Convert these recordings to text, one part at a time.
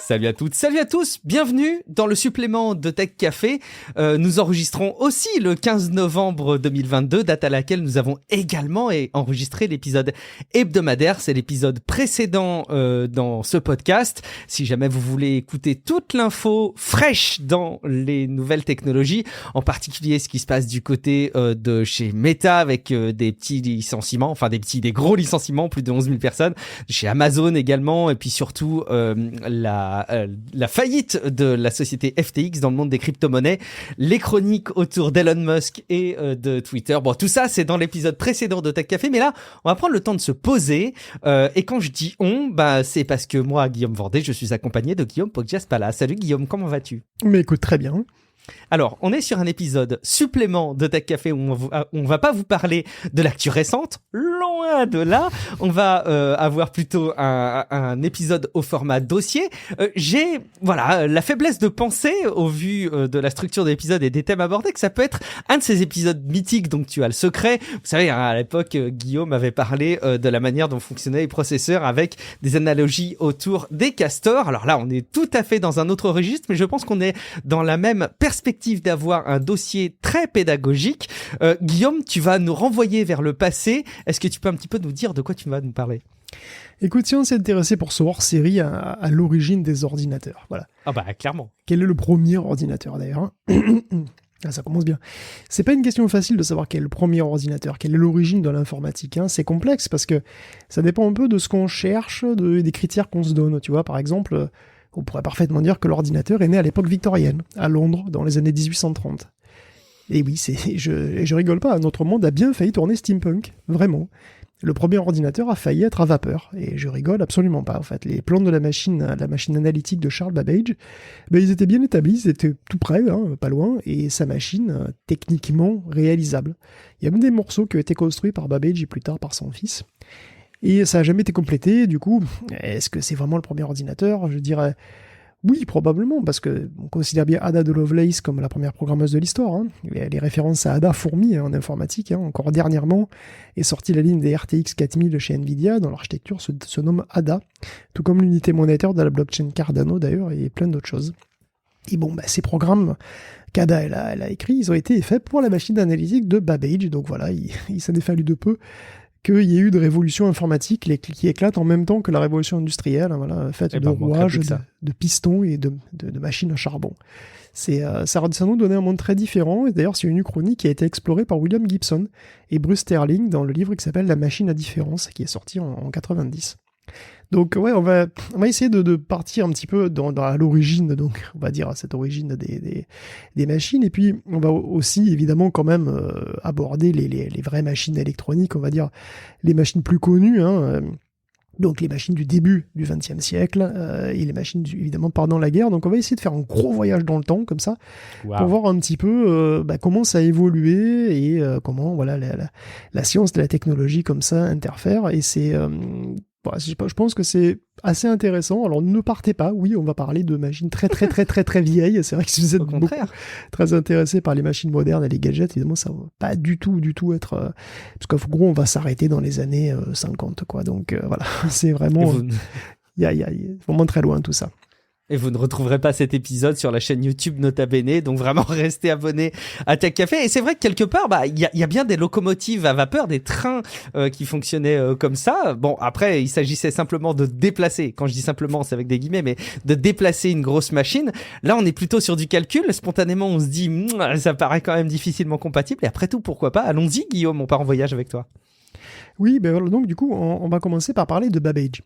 Salut à toutes, salut à tous, bienvenue dans le supplément de Tech Café. Nous enregistrons aussi le 15 novembre 2022, date à laquelle nous avons également enregistré l'épisode hebdomadaire. C'est l'épisode précédent dans ce podcast. Si jamais vous voulez écouter toute l'info fraîche dans les nouvelles technologies, en particulier ce qui se passe du côté de chez Meta avec des petits licenciements, enfin des gros licenciements, plus de 11 000 personnes, chez Amazon également, et puis surtout la faillite de la société FTX dans le monde des crypto-monnaies, les chroniques autour d'Elon Musk et de Twitter. Bon, tout ça, c'est dans l'épisode précédent de Tech Café, mais là, on va prendre le temps de se poser. Et quand je dis on, c'est parce que moi, Guillaume Vendée, je suis accompagné de Guillaume Poggiaspala. Salut Guillaume, comment vas-tu ? Mais écoute, très bien. Alors, on est sur un épisode supplément de Tech Café où on va pas vous parler de l'actu récente, loin de là. On va avoir plutôt un épisode au format dossier. J'ai la faiblesse de penser, au vu de la structure de l'épisode et des thèmes abordés, que ça peut être un de ces épisodes mythiques dont tu as le secret. Vous savez, à l'époque, Guillaume avait parlé de la manière dont fonctionnaient les processeurs avec des analogies autour des castors. Alors là, on est tout à fait dans un autre registre, mais je pense qu'on est dans la même perspective d'avoir un dossier très pédagogique. Guillaume, tu vas nous renvoyer vers le passé. Est-ce que tu peux un petit peu nous dire de quoi tu vas nous parler ? Écoute, si on s'est intéressé pour ce hors-série à l'origine des ordinateurs, voilà. Ah clairement. Quel est le premier ordinateur d'ailleurs ? Ah, ça commence bien. C'est pas une question facile de savoir quel est le premier ordinateur, quelle est l'origine de l'informatique. C'est complexe parce que ça dépend un peu de ce qu'on cherche, des critères qu'on se donne. Tu vois, par exemple, on pourrait parfaitement dire que l'ordinateur est né à l'époque victorienne, à Londres, dans les années 1830. Et oui, je rigole pas, notre monde a bien failli tourner steampunk, vraiment. Le premier ordinateur a failli être à vapeur, et je rigole absolument pas. En fait, les plans de la machine analytique de Charles Babbage, ils étaient bien établis, ils étaient tout près, pas loin, et sa machine, techniquement réalisable. Il y a même des morceaux qui ont été construits par Babbage et plus tard par son fils. Et ça n'a jamais été complété, du coup, est-ce que c'est vraiment le premier ordinateur ? Je dirais oui, probablement, parce qu'on considère bien Ada de Lovelace comme la première programmeuse de l'histoire. Les références à Ada fourmillent en informatique. Encore dernièrement est sortie la ligne des RTX 4000 chez Nvidia, dont l'architecture se nomme Ada, tout comme l'unité monétaire de la blockchain Cardano d'ailleurs, et plein d'autres choses. Et ces programmes qu'Ada elle a écrits, ils ont été faits pour la machine analytique de Babbage, donc voilà, il s'en est fallu de peu qu'il y ait eu de révolution informatique qui éclate en même temps que la révolution industrielle, faite de rouages, de pistons et de machines à charbon. Ça nous donnait un monde très différent, et d'ailleurs c'est une uchronie qui a été explorée par William Gibson et Bruce Sterling dans le livre qui s'appelle La machine à différence, qui est sorti en 90. Donc on va essayer de partir un petit peu dans l'origine, donc on va dire cette origine des machines, et puis on va aussi évidemment quand même aborder les vraies machines électroniques, on va dire les machines plus connues, donc les machines du début du XXe siècle, et les machines évidemment pendant la guerre. Donc on va essayer de faire un gros voyage dans le temps comme ça, pour voir un petit peu comment ça a évolué et comment la science de la technologie comme ça interfère, et je pense que c'est assez intéressant. Alors ne partez pas, oui, on va parler de machines très très très très très vieilles. C'est vrai que si vous êtes très intéressé par les machines modernes et les gadgets, évidemment ça va pas du tout être... parce qu'en gros on va s'arrêter dans les années 50, quoi. Donc voilà, c'est vraiment... Il y a vraiment très loin tout ça. Et vous ne retrouverez pas cet épisode sur la chaîne YouTube Nota Bene, donc vraiment restez abonnés à Tech Café. Et c'est vrai que quelque part, il y a bien des locomotives à vapeur, des trains qui fonctionnaient comme ça. Bon, après, il s'agissait simplement de déplacer. Quand je dis simplement, c'est avec des guillemets, mais de déplacer une grosse machine. Là, on est plutôt sur du calcul. Spontanément, on se dit, ça paraît quand même difficilement compatible. Et après tout, pourquoi pas ? Allons-y, Guillaume, on part en voyage avec toi. Oui, donc du coup, on va commencer par parler de Babbage.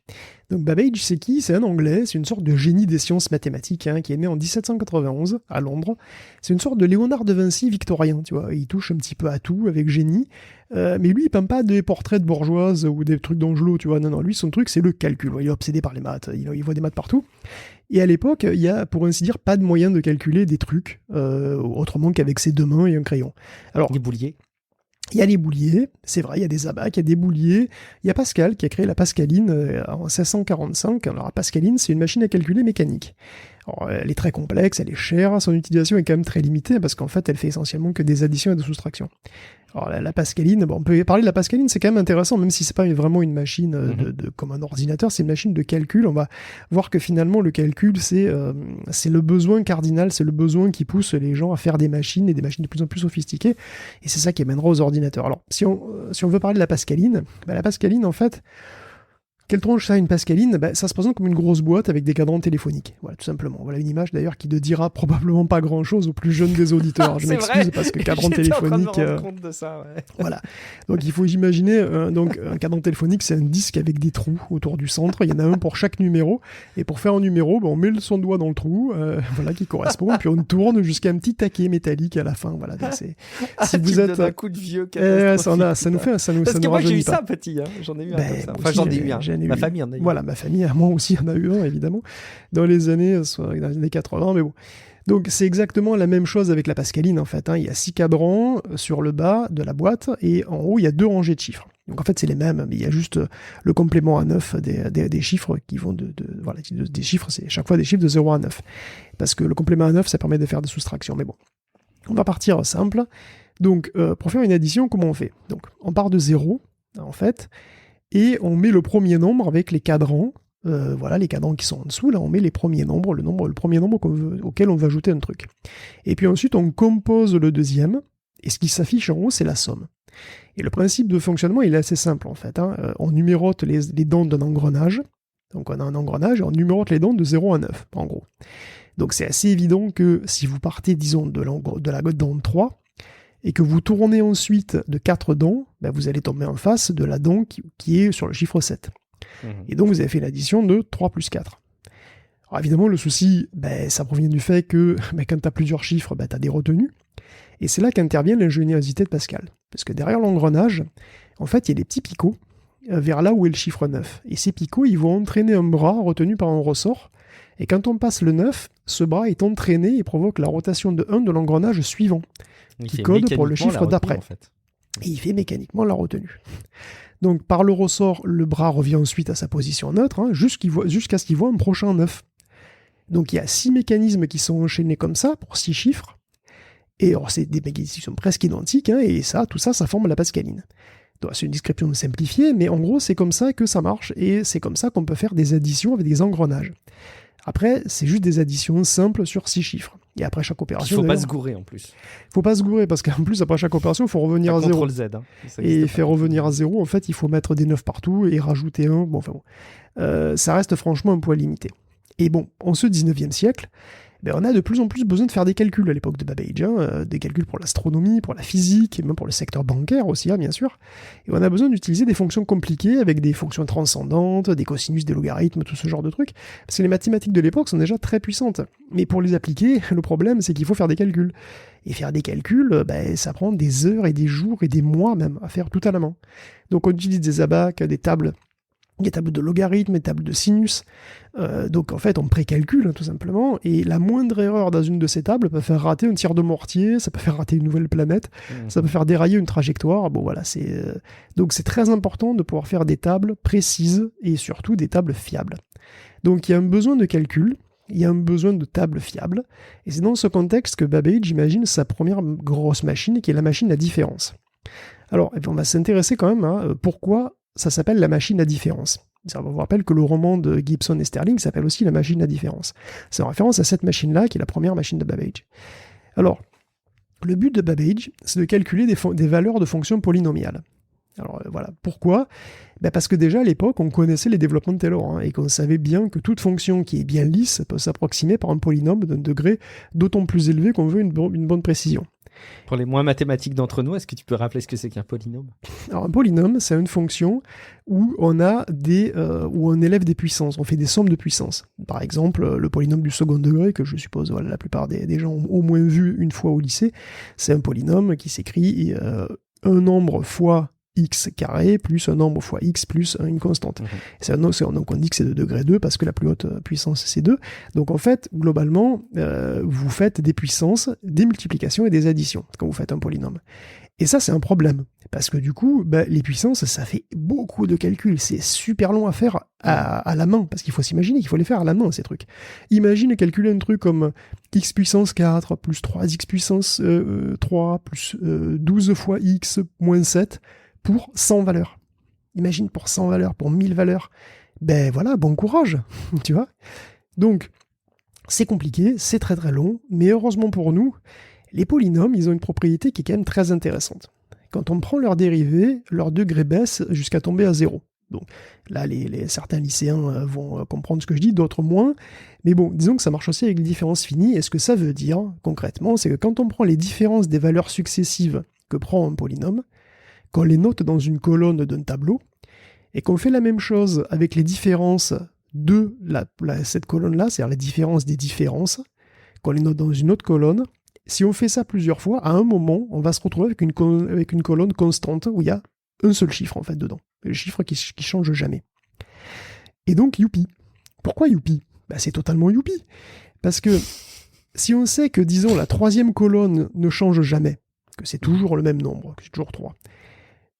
Donc Babbage, c'est qui ? C'est un Anglais, c'est une sorte de génie des sciences mathématiques, qui est né en 1791 à Londres. C'est une sorte de Léonard de Vinci victorien, tu vois. Il touche un petit peu à tout avec génie, mais lui, il peint pas des portraits de bourgeoises ou des trucs d'Angelot, tu vois. Non, lui, son truc, c'est le calcul. Il est obsédé par les maths, il voit des maths partout. Et à l'époque, il y a, pour ainsi dire, pas de moyen de calculer des trucs autrement qu'avec ses deux mains et un crayon. Alors, des bouliers. Il y a les bouliers, c'est vrai, il y a des abacs, il y a des bouliers. Il y a Pascal qui a créé la Pascaline en 1645. Alors la Pascaline, c'est une machine à calculer mécanique. Alors, elle est très complexe, elle est chère, son utilisation est quand même très limitée parce qu'en fait, elle fait essentiellement que des additions et des soustractions. Alors la pascaline, bon, on peut parler de la pascaline, c'est quand même intéressant, même si c'est pas vraiment une machine comme un ordinateur, c'est une machine de calcul. On va voir que finalement le calcul, c'est le besoin cardinal, c'est le besoin qui pousse les gens à faire des machines, et des machines de plus en plus sophistiquées, et c'est ça qui mènera aux ordinateurs. Alors si on veut parler de la pascaline en fait, quelle tronche ça, une pascaline? Ça se présente comme une grosse boîte avec des cadrans téléphoniques. Voilà, tout simplement. Voilà une image d'ailleurs qui ne dira probablement pas grand-chose aux plus jeunes des auditeurs. Je m'excuse parce que cadran téléphonique... J'étais en train de me rendre compte de ça, ouais. Voilà. Donc il faut imaginer, un cadran téléphonique, c'est un disque avec des trous autour du centre. Il y en a un pour chaque numéro. Et pour faire un numéro, on met son doigt dans le trou, voilà, qui correspond, puis on tourne jusqu'à un petit taquet métallique à la fin. Voilà. Donc si vous êtes un coup de vieux ça nous fait, ça nous parce que moi j'ai eu pas. ça petit, hein. J'en ai eu un comme ça. Enfin, j'en ai eu un. Ma famille en a eu. Voilà, ma famille, moi aussi, en a eu un, évidemment, dans les années 80, mais bon. Donc, c'est exactement la même chose avec la pascaline, en fait. Il y a 6 cadrans sur le bas de la boîte, et en haut, il y a 2 rangées de chiffres. Donc, en fait, c'est les mêmes, mais il y a juste le complément à 9 des chiffres qui vont voilà, des chiffres, c'est chaque fois des chiffres de 0 à 9. Parce que le complément à 9, ça permet de faire des soustractions. Mais bon, on va partir simple. Donc, pour faire une addition, comment on fait? Donc, on part de 0, en fait, et on met le premier nombre avec les cadrans, voilà, les cadrans qui sont en dessous, là on met les premiers nombres, le premier nombre auquel on veut ajouter un truc. Et puis ensuite on compose le deuxième, et ce qui s'affiche en haut c'est la somme. Et le principe de fonctionnement il est assez simple en fait, on numérote les dents d'un engrenage, donc on a un engrenage et on numérote les dents de 0 à 9, en gros. Donc c'est assez évident que si vous partez, disons, de la dent 3, et que vous tournez ensuite de 4 dents, vous allez tomber en face de la dent qui est sur le chiffre 7. Et donc vous avez fait l'addition de 3 plus 4. Alors évidemment, le souci, ça provient du fait que quand tu as plusieurs chiffres, tu as des retenues. Et c'est là qu'intervient l'ingéniosité de Pascal. Parce que derrière l'engrenage, en fait, il y a des petits picots vers là où est le chiffre 9. Et ces picots, ils vont entraîner un bras retenu par un ressort. Et quand on passe le 9, ce bras est entraîné et provoque la rotation de 1 de l'engrenage suivant, qui code pour le chiffre d'après. En fait. Et il fait mécaniquement la retenue. Donc par le ressort, le bras revient ensuite à sa position neutre, jusqu'à ce qu'il voit un prochain 9. Donc il y a 6 mécanismes qui sont enchaînés comme ça, pour 6 chiffres. Et alors, c'est des mécanismes qui sont presque identiques, et tout ça forme la pascaline. Donc, c'est une description simplifiée, mais en gros c'est comme ça que ça marche, et c'est comme ça qu'on peut faire des additions avec des engrenages. Après, c'est juste des additions simples sur 6 chiffres. Et après chaque opération... Il ne faut pas se gourer en plus. Il ne faut pas se gourer, parce qu'en plus, après chaque opération, il faut revenir à 0. CTRL-Z. Et faire revenir à 0, en fait, il faut mettre des 9 partout et rajouter 1. Ça reste franchement un poids limité. Et bon, en ce 19e siècle, on a de plus en plus besoin de faire des calculs à l'époque de Babbage, des calculs pour l'astronomie, pour la physique, et même pour le secteur bancaire aussi, bien sûr. Et on a besoin d'utiliser des fonctions compliquées, avec des fonctions transcendantes, des cosinus, des logarithmes, tout ce genre de trucs, parce que les mathématiques de l'époque sont déjà très puissantes. Mais pour les appliquer, le problème, c'est qu'il faut faire des calculs. Et faire des calculs, ça prend des heures et des jours et des mois même à faire tout à la main. Donc on utilise des abacs, des tables de logarithmes, des tables de sinus. Donc en fait, on précalcule tout simplement, et la moindre erreur dans une de ces tables peut faire rater un tir de mortier, ça peut faire rater une nouvelle planète, ça peut faire dérailler une trajectoire. Bon voilà, donc c'est très important de pouvoir faire des tables précises et surtout des tables fiables. Donc il y a un besoin de calcul, il y a un besoin de tables fiables, et c'est dans ce contexte que Babbage imagine sa première grosse machine, qui est la machine à différence. Alors, on va s'intéresser quand même à pourquoi ça s'appelle la machine à différence. Ça vous rappelle que le roman de Gibson et Sterling s'appelle aussi la machine à différence. C'est en référence à cette machine-là, qui est la première machine de Babbage. Alors, le but de Babbage, c'est de calculer des valeurs de fonctions polynomiales. Alors voilà, pourquoi ? Parce que déjà à l'époque, on connaissait les développements de Taylor, et qu'on savait bien que toute fonction qui est bien lisse peut s'approximer par un polynôme d'un degré d'autant plus élevé qu'on veut une bonne précision. Pour les moins mathématiques d'entre nous, est-ce que tu peux rappeler ce que c'est qu'un polynôme ? Alors un polynôme, c'est une fonction où on a où on élève des puissances, on fait des sommes de puissances. Par exemple, le polynôme du second degré, que je suppose la plupart des gens ont au moins vu une fois au lycée, c'est un polynôme qui s'écrit un nombre fois x carré plus un nombre fois x plus une constante. Donc on dit que c'est de degré 2 parce que la plus haute puissance c'est 2. Donc en fait, globalement, vous faites des puissances, des multiplications et des additions quand vous faites un polynôme. Et ça, c'est un problème. Parce que du coup, les puissances, ça fait beaucoup de calculs. C'est super long à faire à la main. Parce qu'il faut s'imaginer qu'il faut les faire à la main, ces trucs. Imagine calculer un truc comme x puissance 4 plus 3x puissance 3 plus 12 fois x moins 7 pour 100 valeurs. Imagine pour 100 valeurs, pour 1000 valeurs. Ben voilà, bon courage, tu vois. Donc, c'est compliqué, c'est très très long, mais heureusement pour nous, les polynômes, ils ont une propriété qui est quand même très intéressante. Quand on prend leur dérivée, leur degré baisse jusqu'à tomber à 0. Donc là, certains lycéens vont comprendre ce que je dis, d'autres moins. Mais bon, disons que ça marche aussi avec les différences finies. Et ce que ça veut dire, concrètement, c'est que quand on prend les différences des valeurs successives que prend un polynôme, qu'on les note dans une colonne d'un tableau, et qu'on fait la même chose avec les différences de cette colonne-là, c'est-à-dire les différences des différences, qu'on les note dans une autre colonne, si on fait ça plusieurs fois, à un moment, on va se retrouver avec une colonne constante où il y a un seul chiffre en fait dedans. Le chiffre qui change jamais. Et donc, youpi. Pourquoi youpi ? C'est totalement youpi. Parce que si on sait que, disons, la troisième colonne ne change jamais, que c'est toujours le même nombre, que c'est toujours 3,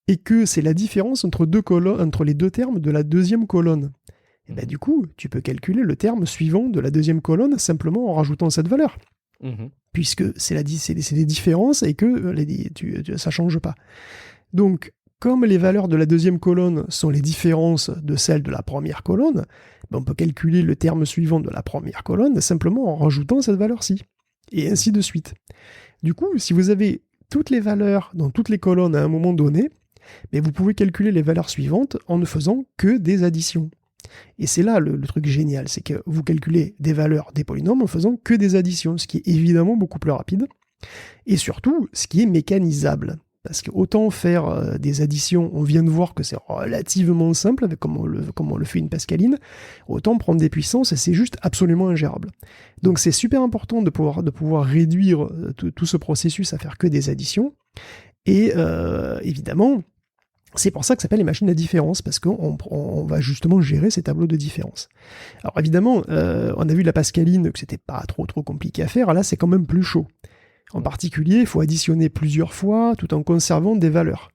et que c'est la différence entre les deux termes de la deuxième colonne, et du coup, tu peux calculer le terme suivant de la deuxième colonne simplement en rajoutant cette valeur. Puisque c'est des différences et que ça ne change pas. Donc, comme les valeurs de la deuxième colonne sont les différences de celles de la première colonne, on peut calculer le terme suivant de la première colonne simplement en rajoutant cette valeur-ci. Et ainsi de suite. Du coup, si vous avez toutes les valeurs dans toutes les colonnes à un moment donné, vous pouvez calculer les valeurs suivantes en ne faisant que des additions. Et c'est là le truc génial, c'est que vous calculez des valeurs des polynômes en faisant que des additions, ce qui est évidemment beaucoup plus rapide, et surtout, ce qui est mécanisable. Parce que autant faire des additions, on vient de voir que c'est relativement simple, avec comme on le fait une pascaline, autant prendre des puissances, c'est juste absolument ingérable. Donc c'est super important de pouvoir réduire tout ce processus à faire que des additions, et évidemment, c'est pour ça que ça s'appelle les machines à différence, parce qu'on va justement gérer ces tableaux de différence. Alors évidemment, on a vu la pascaline que c'était pas trop compliqué à faire, là c'est quand même plus chaud. En particulier, il faut additionner plusieurs fois tout en conservant des valeurs.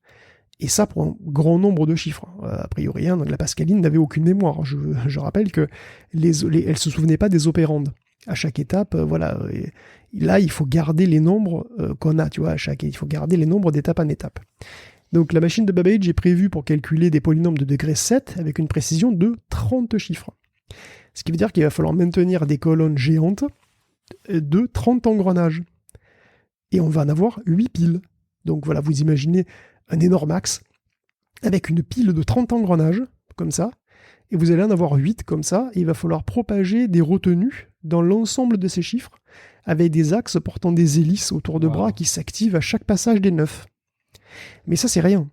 Et ça pour un grand nombre de chiffres. A priori, donc la pascaline n'avait aucune mémoire. Je rappelle que elle se souvenait pas des opérandes. À chaque étape, là il faut garder les nombres qu'on a, tu vois, il faut garder les nombres d'étape en étape. Donc la machine de Babbage est prévue pour calculer des polynômes de degré 7 avec une précision de 30 chiffres. Ce qui veut dire qu'il va falloir maintenir des colonnes géantes de 30 engrenages. Et on va en avoir 8 piles. Donc voilà, vous imaginez un énorme axe avec une pile de 30 engrenages, comme ça, et vous allez en avoir 8 comme ça, et il va falloir propager des retenues dans l'ensemble de ces chiffres, avec des axes portant des hélices autour de bras qui s'activent à chaque passage des 9. Mais ça, c'est rien.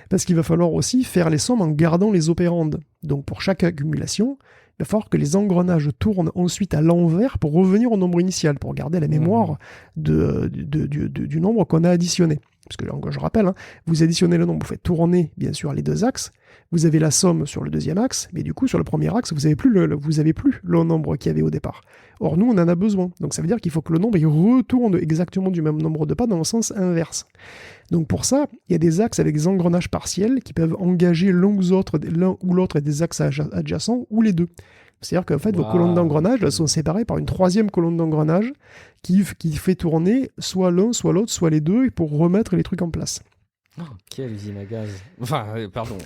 Parce qu'il va falloir aussi faire les sommes en gardant les opérandes. Donc pour chaque accumulation, il va falloir que les engrenages tournent ensuite à l'envers pour revenir au nombre initial, pour garder la mémoire du nombre qu'on a additionné. Parce que je rappelle, vous additionnez le nombre, vous faites tourner bien sûr les deux axes, vous avez la somme sur le deuxième axe, mais du coup sur le premier axe, vous n'avez plus le nombre qu'il y avait au départ. Or nous, on en a besoin. Donc ça veut dire qu'il faut que le nombre il retourne exactement du même nombre de pas dans le sens inverse. Donc pour ça, il y a des axes avec des engrenages partiels qui peuvent engager l'un ou l'autre des axes adjacents ou les deux. C'est-à-dire qu'en fait, vos colonnes d'engrenage elles sont séparées par une troisième colonne d'engrenage qui fait tourner soit l'un, soit l'autre, soit les deux pour remettre les trucs en place. Oh, quelle usine à gaz. Enfin, pardon.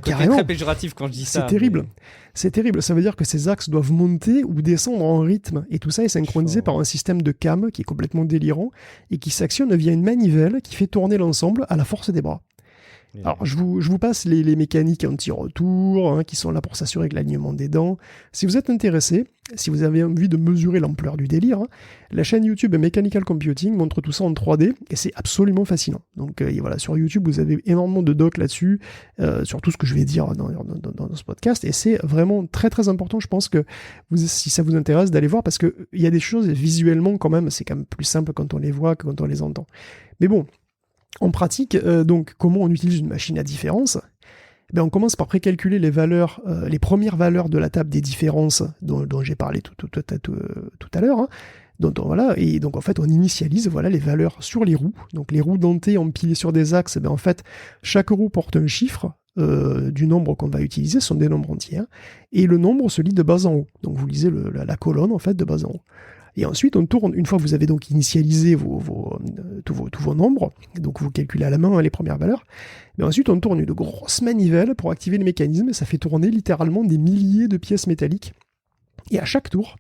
Carrément. Très péjoratif quand je dis ça. C'est terrible. C'est terrible. Ça veut dire que ces axes doivent monter ou descendre en rythme. Et tout ça est synchronisé par un système de cam qui est complètement délirant et qui s'actionne via une manivelle qui fait tourner l'ensemble à la force des bras. Alors, je vous passe les mécaniques anti-retour, qui sont là pour s'assurer de l'alignement des dents. Si vous êtes intéressé, si vous avez envie de mesurer l'ampleur du délire, la chaîne YouTube Mechanical Computing montre tout ça en 3D, et c'est absolument fascinant. Donc voilà, sur YouTube, vous avez énormément de docs là-dessus, sur tout ce que je vais dire dans ce podcast, et c'est vraiment très très important, je pense que si ça vous intéresse, d'aller voir, parce qu'il y a des choses visuellement quand même, c'est quand même plus simple quand on les voit que quand on les entend. Mais bon, en pratique, donc, comment on utilise une machine à différence ? On commence par précalculer les valeurs, les premières valeurs de la table des différences dont j'ai parlé tout à l'heure. Voilà, et donc en fait on initialise les valeurs sur les roues. Donc les roues dentées empilées sur des axes, en fait chaque roue porte un chiffre du nombre qu'on va utiliser, ce sont des nombres entiers, hein, et le nombre se lit de bas en haut. Donc vous lisez la colonne en fait de bas en haut. Et ensuite on tourne, une fois que vous avez donc initialisé tous vos nombres, donc vous calculez à la main les premières valeurs, mais ensuite on tourne une grosse manivelle pour activer le mécanisme, et ça fait tourner littéralement des milliers de pièces métalliques. Et à chaque tour,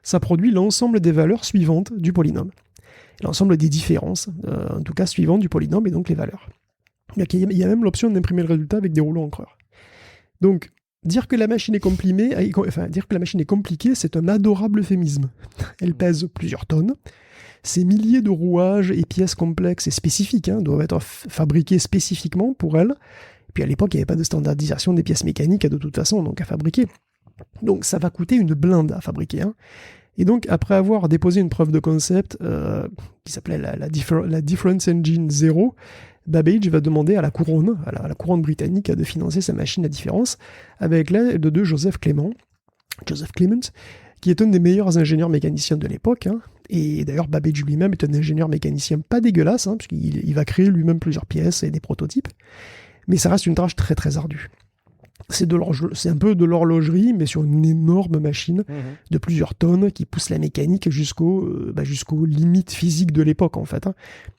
ça produit l'ensemble des valeurs suivantes du polynôme. L'ensemble des différences, en tout cas suivantes du polynôme, et donc les valeurs. Il y a même l'option d'imprimer le résultat avec des rouleaux encreurs. Donc, dire que la machine est compliquée, c'est un adorable euphémisme. Elle pèse plusieurs tonnes. Ces milliers de rouages et pièces complexes et spécifiques doivent être fabriqués spécifiquement pour elle. Et puis à l'époque, il n'y avait pas de standardisation des pièces mécaniques de toute façon, donc à fabriquer. Donc ça va coûter une blinde à fabriquer. Et donc après avoir déposé une preuve de concept qui s'appelait la Difference Engine 0, Babbage va demander à la couronne, à la couronne britannique de financer sa machine à différence avec l'aide de Joseph Clement, qui est un des meilleurs ingénieurs mécaniciens de l'époque. Et d'ailleurs Babbage lui-même est un ingénieur mécanicien pas dégueulasse, puisqu'il va créer lui-même plusieurs pièces et des prototypes. Mais ça reste une tâche très très ardue. C'est un peu de l'horlogerie, mais sur une énorme machine de plusieurs tonnes qui pousse la mécanique jusqu'aux limites physiques de l'époque, en fait.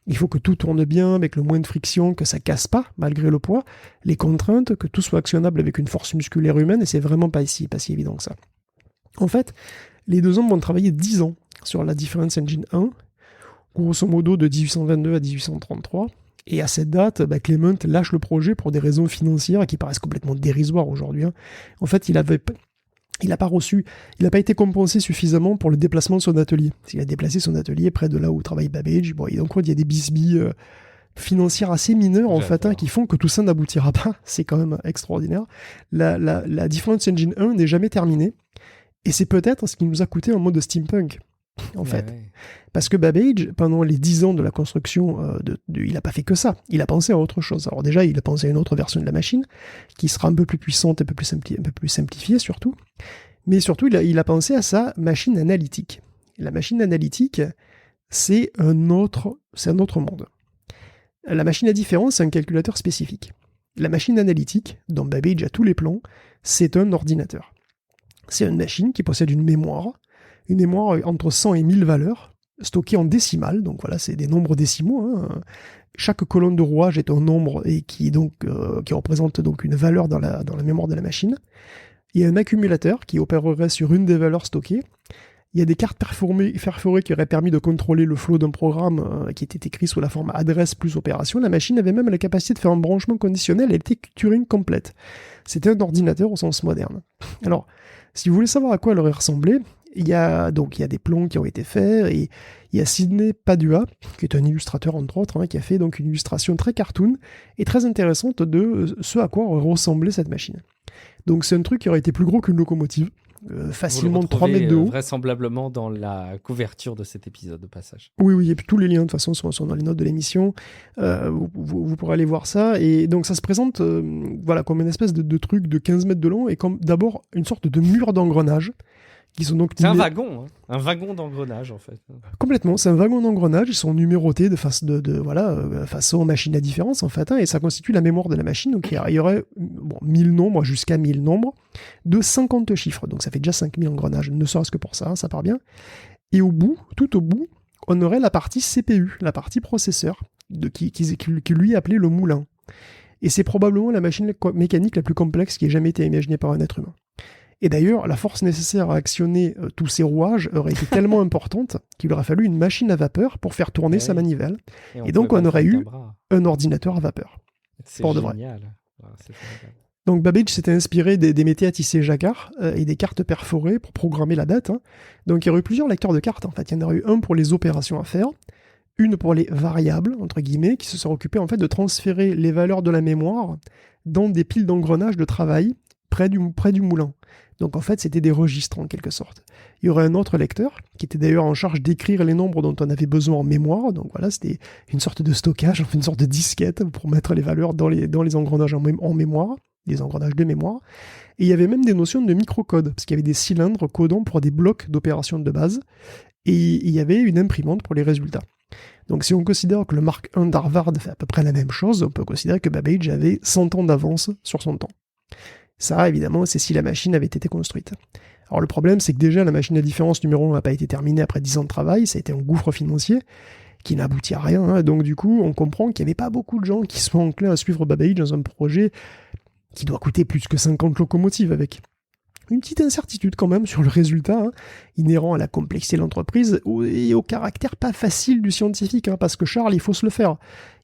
Il faut que tout tourne bien, avec le moins de friction, que ça casse pas, malgré le poids, les contraintes, que tout soit actionnable avec une force musculaire humaine, et c'est vraiment pas si évident que ça. En fait, les deux hommes vont travailler 10 ans sur la Difference Engine 1, grosso modo de 1822 à 1833, et à cette date, Clement lâche le projet pour des raisons financières qui paraissent complètement dérisoires aujourd'hui. En fait, il n'a pas été compensé suffisamment pour le déplacement de son atelier. Il a déplacé son atelier près de là où travaille Babbage. Et donc, il y a des bisbilles financières assez mineures, en fait, qui font que tout ça n'aboutira pas. C'est quand même extraordinaire. La Difference Engine 1 n'est jamais terminée. Et c'est peut-être ce qui nous a coûté en mode steampunk. En fait. Ouais. Parce que Babbage, pendant les 10 ans de la construction, il n'a pas fait que ça. Il a pensé à autre chose. Alors déjà, il a pensé à une autre version de la machine, qui sera un peu plus puissante, un peu plus simplifiée surtout. Mais surtout, il a pensé à sa machine analytique. La machine analytique, c'est un autre monde. La machine à différence, c'est un calculateur spécifique. La machine analytique, dont Babbage a tous les plans, c'est un ordinateur. C'est une machine qui possède une mémoire entre 100 et 1000 valeurs, stockées en décimales, donc voilà, c'est des nombres décimaux. Chaque colonne de rouage est un nombre et qui représente donc une valeur dans la mémoire de la machine. Il y a un accumulateur qui opérerait sur une des valeurs stockées. Il y a des cartes perforées qui auraient permis de contrôler le flot d'un programme qui était écrit sous la forme adresse plus opération. La machine avait même la capacité de faire un branchement conditionnel, elle était Turing complète. C'était un ordinateur au sens moderne. Alors, si vous voulez savoir à quoi elle aurait ressemblé, il y a des plans qui ont été faits, et il y a Sidney Padua, qui est un illustrateur entre autres, qui a fait donc une illustration très cartoon et très intéressante de ce à quoi aurait ressemblé cette machine. Donc c'est un truc qui aurait été plus gros qu'une locomotive, facilement de 3 mètres de haut. Vraisemblablement dans la couverture de cet épisode de passage. Oui, et puis tous les liens de toute façon sont dans les notes de l'émission, vous pourrez aller voir ça, et donc ça se présente comme une espèce de truc de 15 mètres de long, et comme d'abord une sorte de mur d'engrenage. C'est un wagon d'engrenage en fait. Complètement, c'est un wagon d'engrenage, ils sont numérotés de façon machine à différence en fait, et ça constitue la mémoire de la machine, donc il y aurait 1000 nombres, jusqu'à 1000 nombres, de 50 chiffres, donc ça fait déjà 5000 engrenages, ne serait-ce que pour ça, ça part bien. Et tout au bout, on aurait la partie CPU, la partie processeur, qui lui est appelée le moulin. Et c'est probablement la machine mécanique la plus complexe qui ait jamais été imaginée par un être humain. Et d'ailleurs, la force nécessaire à actionner tous ces rouages aurait été tellement importante qu'il aurait fallu une machine à vapeur pour faire tourner sa manivelle. Et donc, on aurait eu un ordinateur à vapeur. C'est génial. Donc, Babbage s'était inspiré des métiers à tisser jacquard et des cartes perforées pour programmer la bête. Donc, il y aurait eu plusieurs lecteurs de cartes. En fait, il y en aurait eu un pour les opérations à faire, une pour les variables, entre guillemets, qui se serait occupé en fait de transférer les valeurs de la mémoire dans des piles d'engrenages de travail près du moulin. Donc en fait, c'était des registres en quelque sorte. Il y aurait un autre lecteur, qui était d'ailleurs en charge d'écrire les nombres dont on avait besoin en mémoire. Donc voilà, c'était une sorte de stockage, une sorte de disquette pour mettre les valeurs dans les engrenages en mémoire, des engrenages de mémoire. Et il y avait même des notions de microcode, parce qu'il y avait des cylindres codant pour des blocs d'opérations de base. et il y avait une imprimante pour les résultats. Donc si on considère que le Mark I d'Harvard fait à peu près la même chose, on peut considérer que Babbage avait 100 ans d'avance sur son temps. Ça, évidemment, c'est si la machine avait été construite. Alors le problème, c'est que déjà, la machine à différence numéro 1 n'a pas été terminée après 10 ans de travail, ça a été un gouffre financier qui n'aboutit à rien, hein. Donc du coup, on comprend qu'il n'y avait pas beaucoup de gens qui sont enclins à suivre Babbage dans un projet qui doit coûter plus que 50 locomotives, avec une petite incertitude quand même sur le résultat, hein, inhérent à la complexité de l'entreprise et au caractère pas facile du scientifique, hein, parce que Charles, il faut se le faire.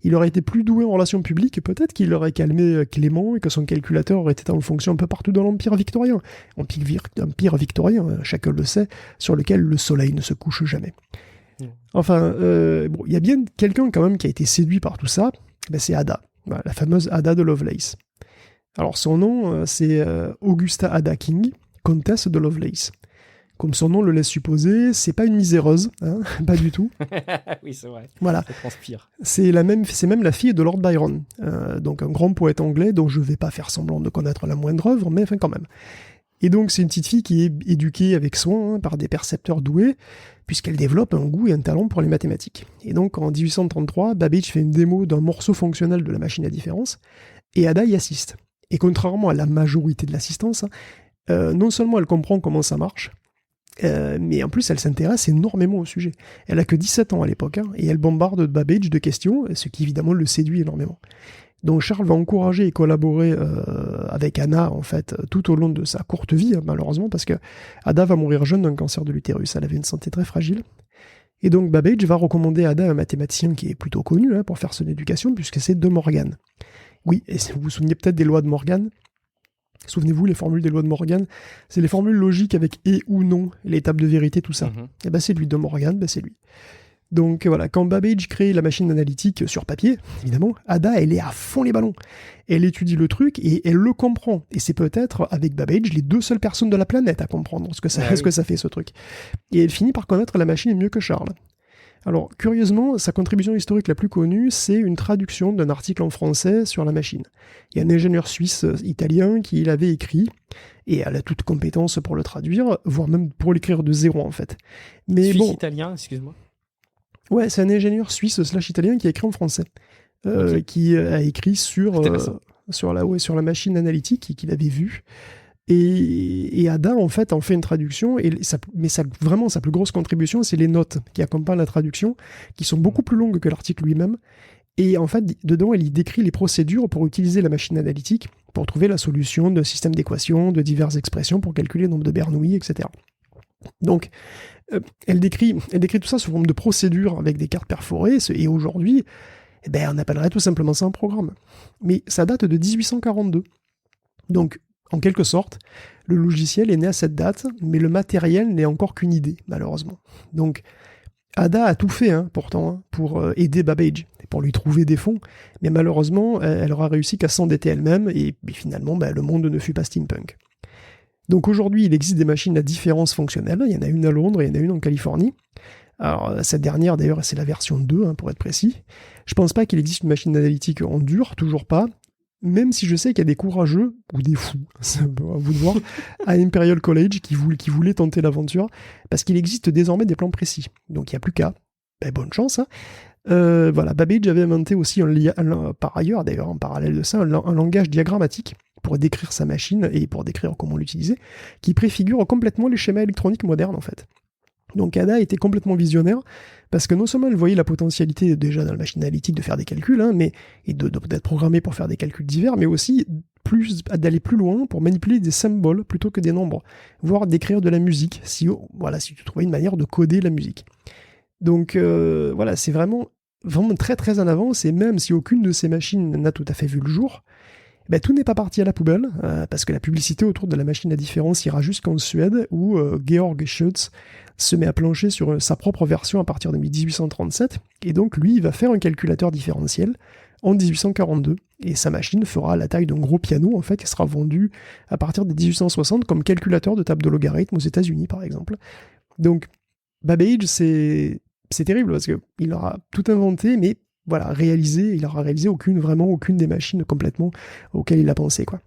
Il aurait été plus doué en relations publiques, peut-être qu'il aurait calmé Clément et que son calculateur aurait été en fonction un peu partout dans l'Empire victorien. Empire victorien, chacun le sait, sur lequel le soleil ne se couche jamais. Enfin, bon, il y a bien quelqu'un quand même qui a été séduit par tout ça, ben c'est Ada, voilà, la fameuse Ada de Lovelace. Alors son nom, c'est Augusta Ada King, comtesse de Lovelace. Comme son nom le laisse supposer, c'est pas une miséreuse, hein, pas du tout. Oui, c'est vrai. Voilà. Ça transpire. C'est même la fille de Lord Byron, donc un grand poète anglais dont je vais pas faire semblant de connaître la moindre œuvre, mais enfin quand même. Et donc c'est une petite fille qui est éduquée avec soin, hein, par des percepteurs doués, puisqu'elle développe un goût et un talent pour les mathématiques. Et donc en 1833, Babbage fait une démo d'un morceau fonctionnel de la machine à différence, et Ada y assiste. Et contrairement à la majorité de l'assistance, non seulement elle comprend comment ça marche, mais en plus elle s'intéresse énormément au sujet. Elle a que 17 ans à l'époque, hein, et elle bombarde Babbage de questions, ce qui évidemment le séduit énormément. Donc Charles va encourager et collaborer avec Anna, en fait, tout au long de sa courte vie, hein, malheureusement, parce que Ada va mourir jeune d'un cancer de l'utérus. Elle avait une santé très fragile. Et donc Babbage va recommander à Ada un mathématicien qui est plutôt connu, hein, pour faire son éducation, puisque c'est De Morgan. Oui, et vous vous souvenez peut-être des lois de Morgan. Souvenez-vous, les formules des lois de Morgan, c'est les formules logiques avec et ou non, l'étape de vérité, tout ça. Et ben c'est lui, De Morgan, ben c'est lui. Donc voilà, quand Babbage crée la machine analytique sur papier, évidemment, Ada, elle est à fond les ballons. Elle étudie le truc et elle le comprend. Et c'est peut-être, avec Babbage, les deux seules personnes de la planète à comprendre ce que ça fait, ce truc. Et elle finit par connaître la machine mieux que Charles. Alors, curieusement, sa contribution historique la plus connue, c'est une traduction d'un article en français sur la machine. Il y a un ingénieur suisse-italien qui l'avait écrit, et elle a toute compétence pour le traduire, voire même pour l'écrire de zéro, en fait. Mais Suisse-italien, excuse-moi. Ouais, c'est un ingénieur suisse/italien qui a écrit en français, qui a écrit sur la machine analytique qu'il avait vue. Et Ada, en fait, en fait une traduction, mais vraiment sa plus grosse contribution, c'est les notes qui accompagnent la traduction, qui sont beaucoup plus longues que l'article lui-même. Et en fait, dedans, elle y décrit les procédures pour utiliser la machine analytique, pour trouver la solution de systèmes d'équations, de diverses expressions, pour calculer le nombre de Bernoulli, etc. Donc, elle décrit tout ça sous forme de procédures avec des cartes perforées, et aujourd'hui, on appellerait tout simplement ça un programme. Mais ça date de 1842. Donc, en quelque sorte, le logiciel est né à cette date, mais le matériel n'est encore qu'une idée, malheureusement. Donc, Ada a tout fait, pourtant, pour aider Babbage, pour lui trouver des fonds, mais malheureusement, elle aura réussi qu'à s'endetter elle-même, et finalement, le monde ne fut pas steampunk. Donc aujourd'hui, il existe des machines à différence fonctionnelle, il y en a une à Londres et il y en a une en Californie. Alors, cette dernière, d'ailleurs, c'est la version 2, pour être précis. Je pense pas qu'il existe une machine analytique en dur, toujours pas, même si je sais qu'il y a des courageux, ou des fous, c'est à vous de voir, à Imperial College qui voulaient tenter l'aventure, parce qu'il existe désormais des plans précis. Donc il n'y a plus qu'à. Bonne chance. Voilà, Babbage avait inventé aussi par ailleurs, d'ailleurs, en parallèle de ça, un langage diagrammatique pour décrire sa machine et pour décrire comment l'utiliser, qui préfigure complètement les schémas électroniques modernes, en fait. Donc Ada était complètement visionnaire, parce que non seulement elle voyait la potentialité déjà dans la machine analytique de faire des calculs, et d'être programmée pour faire des calculs divers, mais aussi d'aller plus loin pour manipuler des symboles plutôt que des nombres, voire d'écrire de la musique, si tu trouvais une manière de coder la musique. Donc voilà, c'est vraiment très très en avance, et même si aucune de ces machines n'a tout à fait vu le jour, tout n'est pas parti à la poubelle, parce que la publicité autour de la machine à différence ira jusqu'en Suède, où Georg Schütz se met à plancher sur sa propre version à partir de 1837, et donc lui, il va faire un calculateur différentiel en 1842, et sa machine fera la taille d'un gros piano, en fait, qui sera vendu à partir de 1860 comme calculateur de table de logarithme aux États-Unis, par exemple. Donc, Babbage, c'est terrible, parce qu'il aura tout inventé, mais voilà, il aura réalisé aucune des machines complètement auxquelles il a pensé, quoi.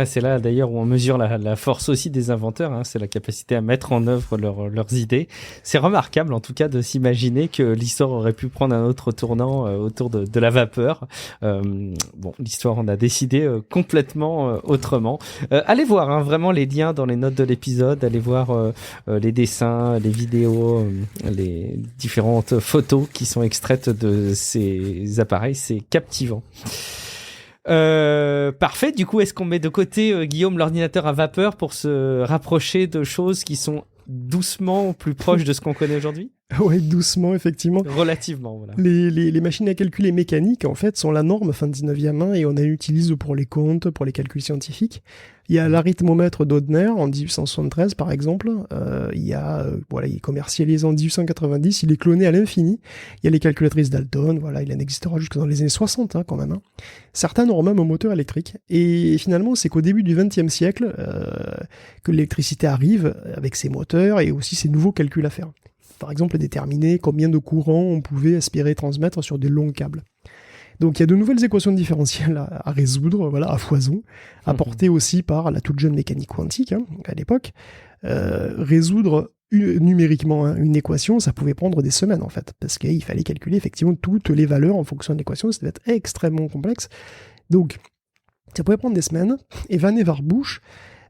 Ah, c'est là d'ailleurs où on mesure la force aussi des inventeurs, hein, c'est la capacité à mettre en œuvre leurs idées. C'est remarquable en tout cas de s'imaginer que l'histoire aurait pu prendre un autre tournant autour de la vapeur. Bon, l'histoire en a décidé complètement autrement. Allez voir hein, vraiment les liens dans les notes de l'épisode, allez voir les dessins, les vidéos, les différentes photos qui sont extraites de ces appareils, c'est captivant. Parfait. Du coup, est-ce qu'on met de côté, Guillaume, l'ordinateur à vapeur pour se rapprocher de choses qui sont doucement plus proches de ce qu'on connaît aujourd'hui ? Oui, doucement, effectivement. Relativement, voilà. Les machines à calculer mécaniques, en fait, sont la norme fin 19e, et on en utilise pour les comptes, pour les calculs scientifiques. Il y a l'arithmomètre d'Audner en 1873, par exemple. Il est commercialisé en 1890. Il est cloné à l'infini. Il y a les calculatrices Dalton. Voilà, il en existera jusque dans les années 60, quand même. Certains ont même un moteur électrique. Et finalement, c'est qu'au début du XXe siècle que l'électricité arrive avec ses moteurs et aussi ses nouveaux calculs à faire. Par exemple, déterminer combien de courant on pouvait espérer transmettre sur des longs câbles. Donc il y a de nouvelles équations différentielles à résoudre, voilà, à foison, apportées aussi par la toute jeune mécanique quantique à l'époque. Résoudre numériquement une équation, ça pouvait prendre des semaines en fait, parce qu'il fallait calculer effectivement toutes les valeurs en fonction de l'équation, ça devait être extrêmement complexe. Donc ça pouvait prendre des semaines, et Vannevar Bush,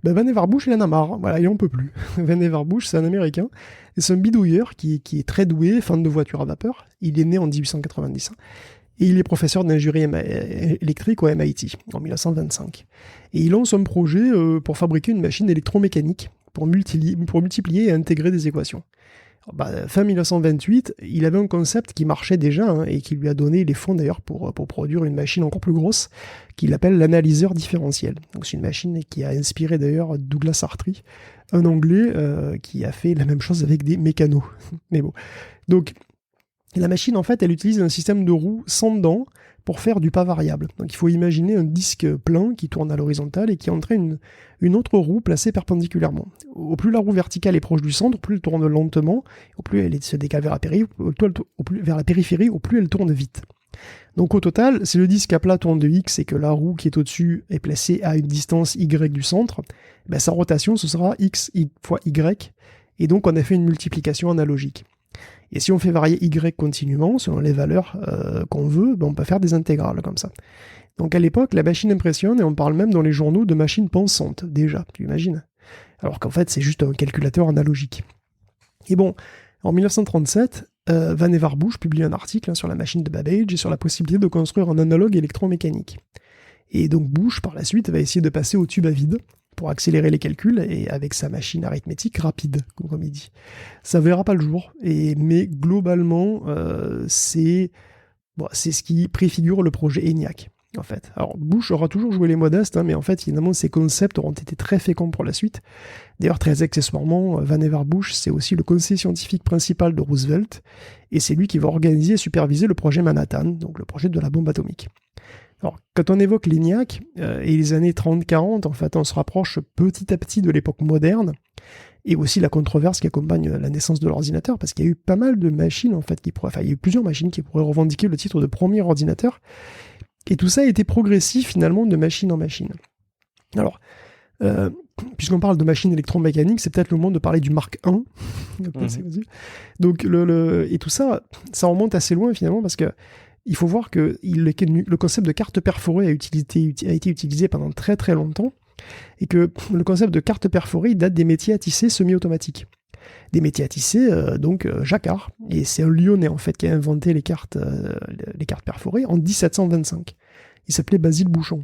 il en a marre, voilà, il en peut plus. Vannevar Bush, c'est un Américain, et c'est un bidouilleur qui est très doué, fan de voitures à vapeur. Il est né en 1890, et il est professeur d'ingénierie électrique au MIT, en 1925. Et il lance un projet pour fabriquer une machine électromécanique, pour multiplier et intégrer des équations. Fin 1928, il avait un concept qui marchait déjà, et qui lui a donné les fonds d'ailleurs pour produire une machine encore plus grosse, qu'il appelle l'analyseur différentiel. Donc c'est une machine qui a inspiré d'ailleurs Douglas Hartree, un Anglais qui a fait la même chose avec des mécanos. Mais bon. Donc la machine, en fait, elle utilise un système de roues sans dents pour faire du pas variable. Donc il faut imaginer un disque plein qui tourne à l'horizontale et qui entraîne une autre roue placée perpendiculairement. Au plus la roue verticale est proche du centre, au plus elle tourne lentement, au plus elle se décale vers la périphérie, au plus elle tourne vite. Donc au total, si le disque à plat tourne de X et que la roue qui est au-dessus est placée à une distance Y du centre, sa rotation ce sera X fois Y, et donc on a fait une multiplication analogique. Et si on fait varier Y continuellement, selon les valeurs qu'on veut, on peut faire des intégrales comme ça. Donc à l'époque, la machine impressionne, et on parle même dans les journaux de machines pensantes, déjà, tu imagines. Alors qu'en fait, c'est juste un calculateur analogique. Et bon, en 1937, Vannevar Bush publie un article sur la machine de Babbage et sur la possibilité de construire un analogue électromécanique. Et donc Bush, par la suite, va essayer de passer au tube à vide pour accélérer les calculs, et avec sa machine arithmétique rapide, comme il dit. Ça ne verra pas le jour, mais globalement, c'est ce qui préfigure le projet ENIAC, en fait. Alors, Bush aura toujours joué les modestes, mais en fait, finalement, ses concepts auront été très féconds pour la suite. D'ailleurs, très accessoirement, Vannevar Bush, c'est aussi le conseiller scientifique principal de Roosevelt, et c'est lui qui va organiser et superviser le projet Manhattan, donc le projet de la bombe atomique. Alors, quand on évoque l'ENIAC et les années 30-40, en fait, on se rapproche petit à petit de l'époque moderne, et aussi la controverse qui accompagne la naissance de l'ordinateur, parce qu'il y a eu pas mal de machines, en fait, il y a eu plusieurs machines qui pourraient revendiquer le titre de premier ordinateur, et tout ça a été progressif, finalement, de machine en machine. Alors, puisqu'on parle de machines électromécaniques, c'est peut-être le moment de parler du Mark I. Donc, et tout ça, ça remonte assez loin, finalement, parce que il faut voir que le concept de carte perforée a été utilisé pendant très très longtemps, et que le concept de carte perforée date des métiers à tisser semi-automatiques. Des métiers à tisser, donc Jacquard, et c'est un Lyonnais en fait qui a inventé les cartes perforées en 1725. Il s'appelait Basile Bouchon.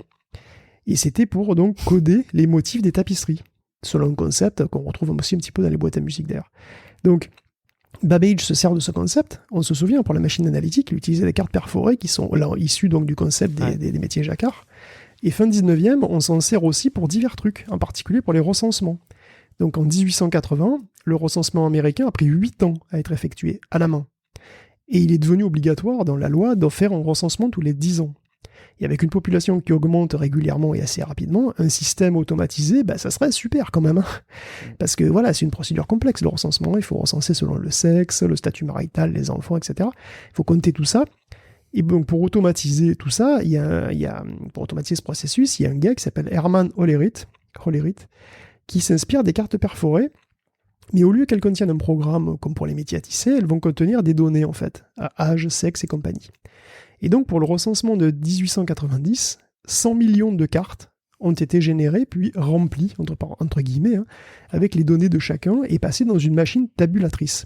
Et c'était pour donc coder les motifs des tapisseries, selon un concept qu'on retrouve aussi un petit peu dans les boîtes à musique d'ailleurs. Donc, Babbage se sert de ce concept. On se souvient, pour la machine analytique, il utilisait les cartes perforées qui sont là, issues donc, du concept des métiers Jacquard. Et fin 19e, on s'en sert aussi pour divers trucs, en particulier pour les recensements. Donc en 1880, le recensement américain a pris 8 ans à être effectué à la main. Et il est devenu obligatoire dans la loi d'en faire un recensement tous les 10 ans. Et avec une population qui augmente régulièrement et assez rapidement, un système automatisé, ça serait super quand même. Parce que voilà, c'est une procédure complexe, le recensement. Il faut recenser selon le sexe, le statut marital, les enfants, etc. Il faut compter tout ça. Et donc, pour automatiser tout ça, pour automatiser ce processus, il y a un gars qui s'appelle Hermann Hollerith, qui s'inspire des cartes perforées, mais au lieu qu'elles contiennent un programme comme pour les métiers à tisser, elles vont contenir des données, en fait, à âge, sexe et compagnie. Et donc, pour le recensement de 1890, 100 millions de cartes ont été générées, puis remplies, entre guillemets, avec les données de chacun, et passées dans une machine tabulatrice.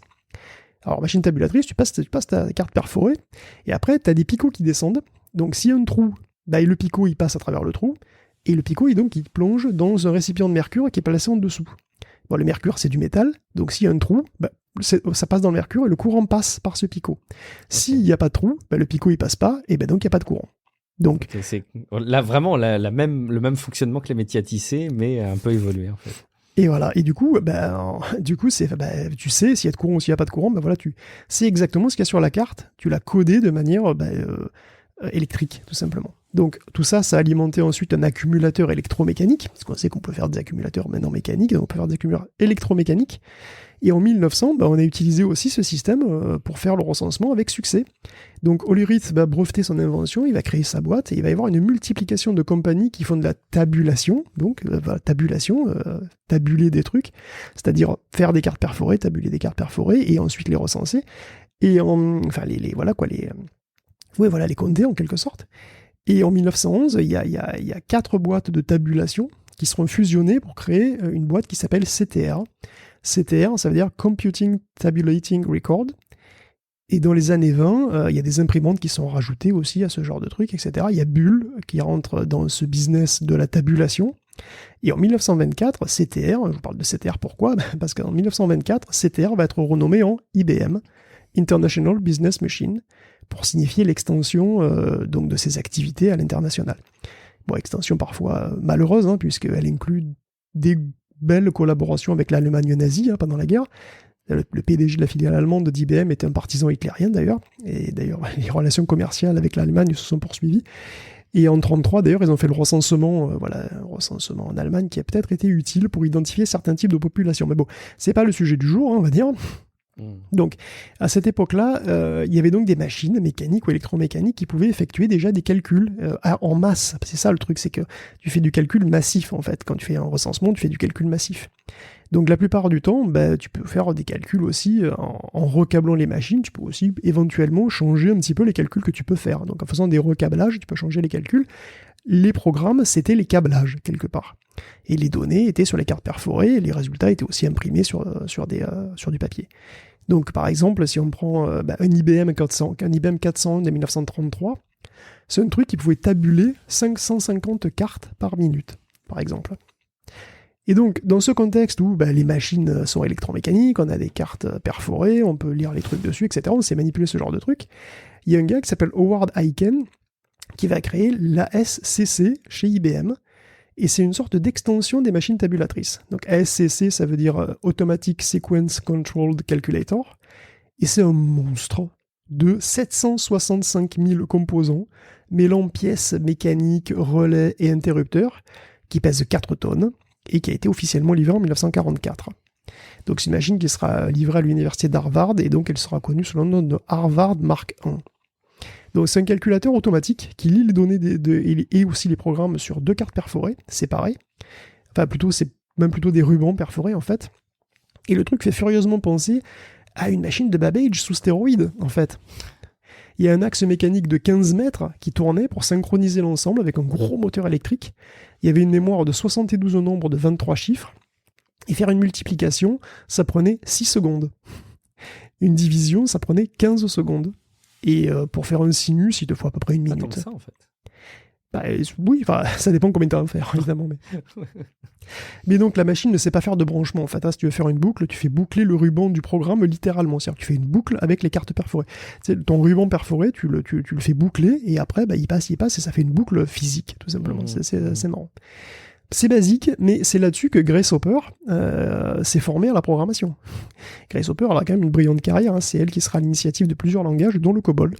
Alors, machine tabulatrice, tu passes ta carte perforée, et après, tu as des picots qui descendent. Donc, s'il y a un trou, le picot, il passe à travers le trou, et le picot, il plonge dans un récipient de mercure qui est placé en dessous. Bon, le mercure, c'est du métal, donc s'il y a un trou, ça passe dans le mercure, et le courant passe par ce picot. S'il n'y a pas de trou, le picot, il passe pas, et donc il n'y a pas de courant. Donc, c'est là vraiment le même fonctionnement que les métiers à tisser, mais un peu évolué, en fait. Et voilà, et du coup, tu sais s'il y a de courant ou s'il n'y a pas de courant, tu sais exactement ce qu'il y a sur la carte, tu l'as codé de manière électrique, tout simplement. Donc tout ça, ça a alimenté ensuite un accumulateur électromécanique, parce qu'on sait qu'on peut faire des accumulateurs maintenant mécaniques, donc on peut faire des accumulateurs électromécaniques. Et en 1900, on a utilisé aussi ce système pour faire le recensement avec succès. Donc Hollerith va breveter son invention, il va créer sa boîte, et il va y avoir une multiplication de compagnies qui font de la tabulation, tabuler des trucs, c'est-à-dire faire des cartes perforées, tabuler des cartes perforées, et ensuite les recenser, et les compter en quelque sorte. Et en 1911, il y a 4 boîtes de tabulation qui seront fusionnées pour créer une boîte qui s'appelle CTR. CTR, ça veut dire Computing Tabulating Record. Et dans les années 20, il y a des imprimantes qui sont rajoutées aussi à ce genre de trucs, etc. Il y a Bull qui rentre dans ce business de la tabulation. Et en 1924, CTR, je vous parle de CTR pourquoi ? Parce qu'en 1924, CTR va être renommé en IBM, International Business Machine, pour signifier l'extension donc de ses activités à l'international. Bon, extension parfois malheureuse, puisqu'elle inclut des belle collaboration avec l'Allemagne nazie pendant la guerre. Le PDG de la filiale allemande d'IBM était un partisan hitlérien d'ailleurs, et d'ailleurs les relations commerciales avec l'Allemagne se sont poursuivies. Et en 1933 d'ailleurs, ils ont fait le recensement, un recensement en Allemagne qui a peut-être été utile pour identifier certains types de populations. Mais bon, c'est pas le sujet du jour, on va dire. Donc, à cette époque-là, il y avait donc des machines mécaniques ou électromécaniques qui pouvaient effectuer déjà des calculs en masse. C'est ça le truc, c'est que tu fais du calcul massif en fait. Quand tu fais un recensement, tu fais du calcul massif. Donc la plupart du temps, tu peux faire des calculs aussi en recablant les machines. Tu peux aussi éventuellement changer un petit peu les calculs que tu peux faire. Donc en faisant des recablages, tu peux changer les calculs. Les programmes, c'était les câblages quelque part. Et les données étaient sur les cartes perforées, et les résultats étaient aussi imprimés sur du papier. Donc, par exemple, si on prend un IBM 400 de 1933, c'est un truc qui pouvait tabuler 550 cartes par minute, par exemple. Et donc, dans ce contexte où les machines sont électromécaniques, on a des cartes perforées, on peut lire les trucs dessus, etc., on sait manipuler ce genre de trucs, il y a un gars qui s'appelle Howard Aiken qui va créer l'ASCC chez IBM, et c'est une sorte d'extension des machines tabulatrices. Donc ASCC, ça veut dire Automatic Sequence Controlled Calculator, et c'est un monstre de 765 000 composants, mêlant pièces mécaniques, relais et interrupteurs, qui pèse 4 tonnes, et qui a été officiellement livré en 1944. Donc c'est une machine qui sera livrée à l'université d'Harvard, et donc elle sera connue sous le nom de Harvard Mark I. Donc c'est un calculateur automatique qui lit les données et aussi les programmes sur 2 cartes perforées, séparées. Enfin c'est même plutôt des rubans perforés en fait. Et le truc fait furieusement penser à une machine de Babbage sous stéroïdes en fait. Il y a un axe mécanique de 15 mètres qui tournait pour synchroniser l'ensemble avec un gros moteur électrique. Il y avait une mémoire de 72 au nombre de 23 chiffres. Et faire une multiplication, ça prenait 6 secondes. Une division, ça prenait 15 secondes. Et pour faire un sinus, il te faut à peu près 1 minute. Pas tant que ça, en fait. Oui, ça dépend combien de temps à faire, évidemment. Mais donc, la machine ne sait pas faire de branchement. En fait, si tu veux faire une boucle, tu fais boucler le ruban du programme littéralement. C'est-à-dire que tu fais une boucle avec les cartes perforées. Ton ruban perforé, tu le fais boucler, et après, il passe, et ça fait une boucle physique, tout simplement. C'est marrant. C'est basique, mais c'est là-dessus que Grace Hopper s'est formée à la programmation. Grace Hopper, elle a quand même une brillante carrière. C'est elle qui sera à l'initiative de plusieurs langages, dont le COBOL.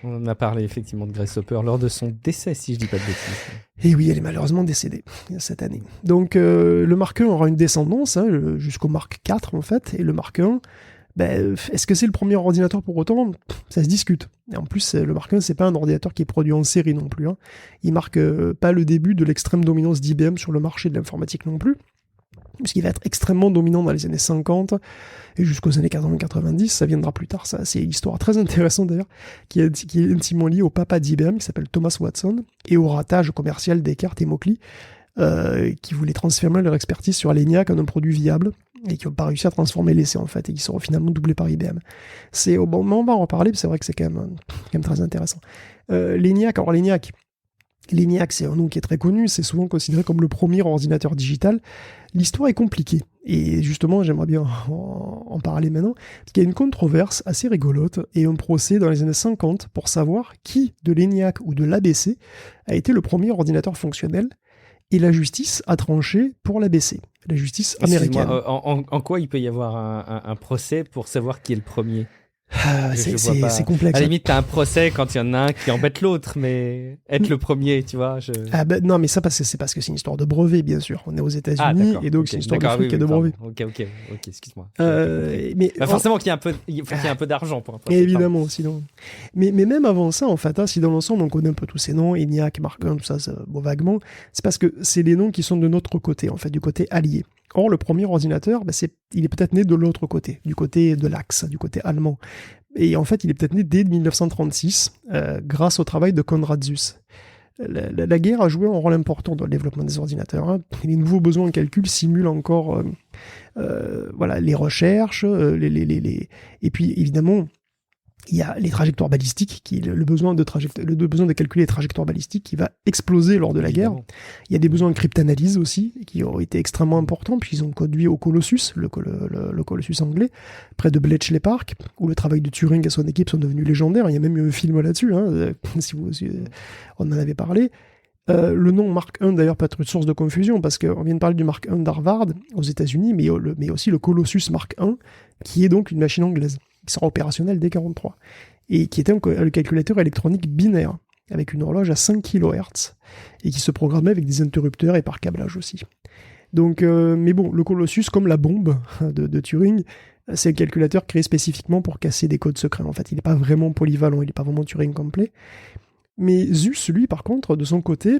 On a parlé effectivement de Grace Hopper lors de son décès, si je dis pas de bêtises. Et oui, elle est malheureusement décédée cette année. Donc le Mark I aura une descendance jusqu'au Mark IV, en fait. Et le Mark I, Est-ce que c'est le premier ordinateur pour autant? Ça se discute. Et en plus, le Mark I, c'est pas un ordinateur qui est produit en série non plus. Hein. Il marque pas le début de l'extrême dominance d'IBM sur le marché de l'informatique non plus, puisqu'il va être extrêmement dominant dans les années 50 et jusqu'aux années 80-90. Ça viendra plus tard. Ça, c'est une histoire très intéressante d'ailleurs, qui est intimement liée au papa d'IBM, qui s'appelle Thomas Watson, et au ratage commercial d'Eckert et Mauchly, qui voulaient transformer leur expertise sur l'ENIAC en un produit viable, et qui n'ont pas réussi à transformer l'essai en fait, et qui seront finalement doublés par IBM. C'est au bon moment, on va en reparler, c'est vrai que c'est quand même très intéressant. L'ENIAC, l'ENIAC, c'est un nom qui est très connu, c'est souvent considéré comme le premier ordinateur digital. L'histoire est compliquée, et justement, j'aimerais bien en parler maintenant, parce qu'il y a une controverse assez rigolote, et un procès dans les années 50 pour savoir qui, de l'ENIAC ou de l'ABC, a été le premier ordinateur fonctionnel, et la justice a tranché pour l'ABC, la justice américaine. En quoi il peut y avoir un procès pour savoir qui est le premier? C'est complexe. À la limite, t'as un procès quand il y en a un qui embête l'autre, mais être le premier, tu vois. Non, mais ça, c'est parce que c'est une histoire de brevet, bien sûr. On est aux États-Unis, et donc c'est une histoire de fric et de brevet. Ok, excuse-moi. Mais forcément qu'il y ait un peu d'argent pour un procès. Évidemment, sinon. Mais même avant ça, en fait, si dans l'ensemble on connaît un peu tous ces noms, ENIAC, Mark I, tout ça, vaguement, c'est parce que c'est les noms qui sont de notre côté, en fait, du côté allié. Or, le premier ordinateur, il est peut-être né de l'autre côté, du côté de l'Axe, du côté allemand. Et en fait, il est peut-être né dès 1936, grâce au travail de Konrad Zuse. La guerre a joué un rôle important dans le développement des ordinateurs. Hein. Les nouveaux besoins en calcul simulent encore les recherches, et puis évidemment, il y a les trajectoires balistiques, le besoin de calculer les trajectoires balistiques qui va exploser lors de la guerre. Il y a des besoins de cryptanalyse aussi, qui ont été extrêmement importants, puis ils ont conduit au Colossus, le Colossus anglais, près de Bletchley Park, où le travail de Turing et son équipe sont devenus légendaires. Il y a même eu un film là-dessus, hein, on en avait parlé. Le nom Mark I d'ailleurs peut être une source de confusion, parce qu'on vient de parler du Mark I d'Harvard aux États-Unis, mais aussi le Colossus Mark I, qui est donc une machine anglaise, qui sera opérationnel dès 1943, et qui était un calculateur électronique binaire, avec une horloge à 5 kHz, et qui se programmait avec des interrupteurs et par câblage aussi. Donc, mais bon, le Colossus, comme la bombe de Turing, c'est un calculateur créé spécifiquement pour casser des codes secrets. En fait, il n'est pas vraiment polyvalent, il n'est pas vraiment Turing complet. Mais Zuse, lui, par contre, de son côté,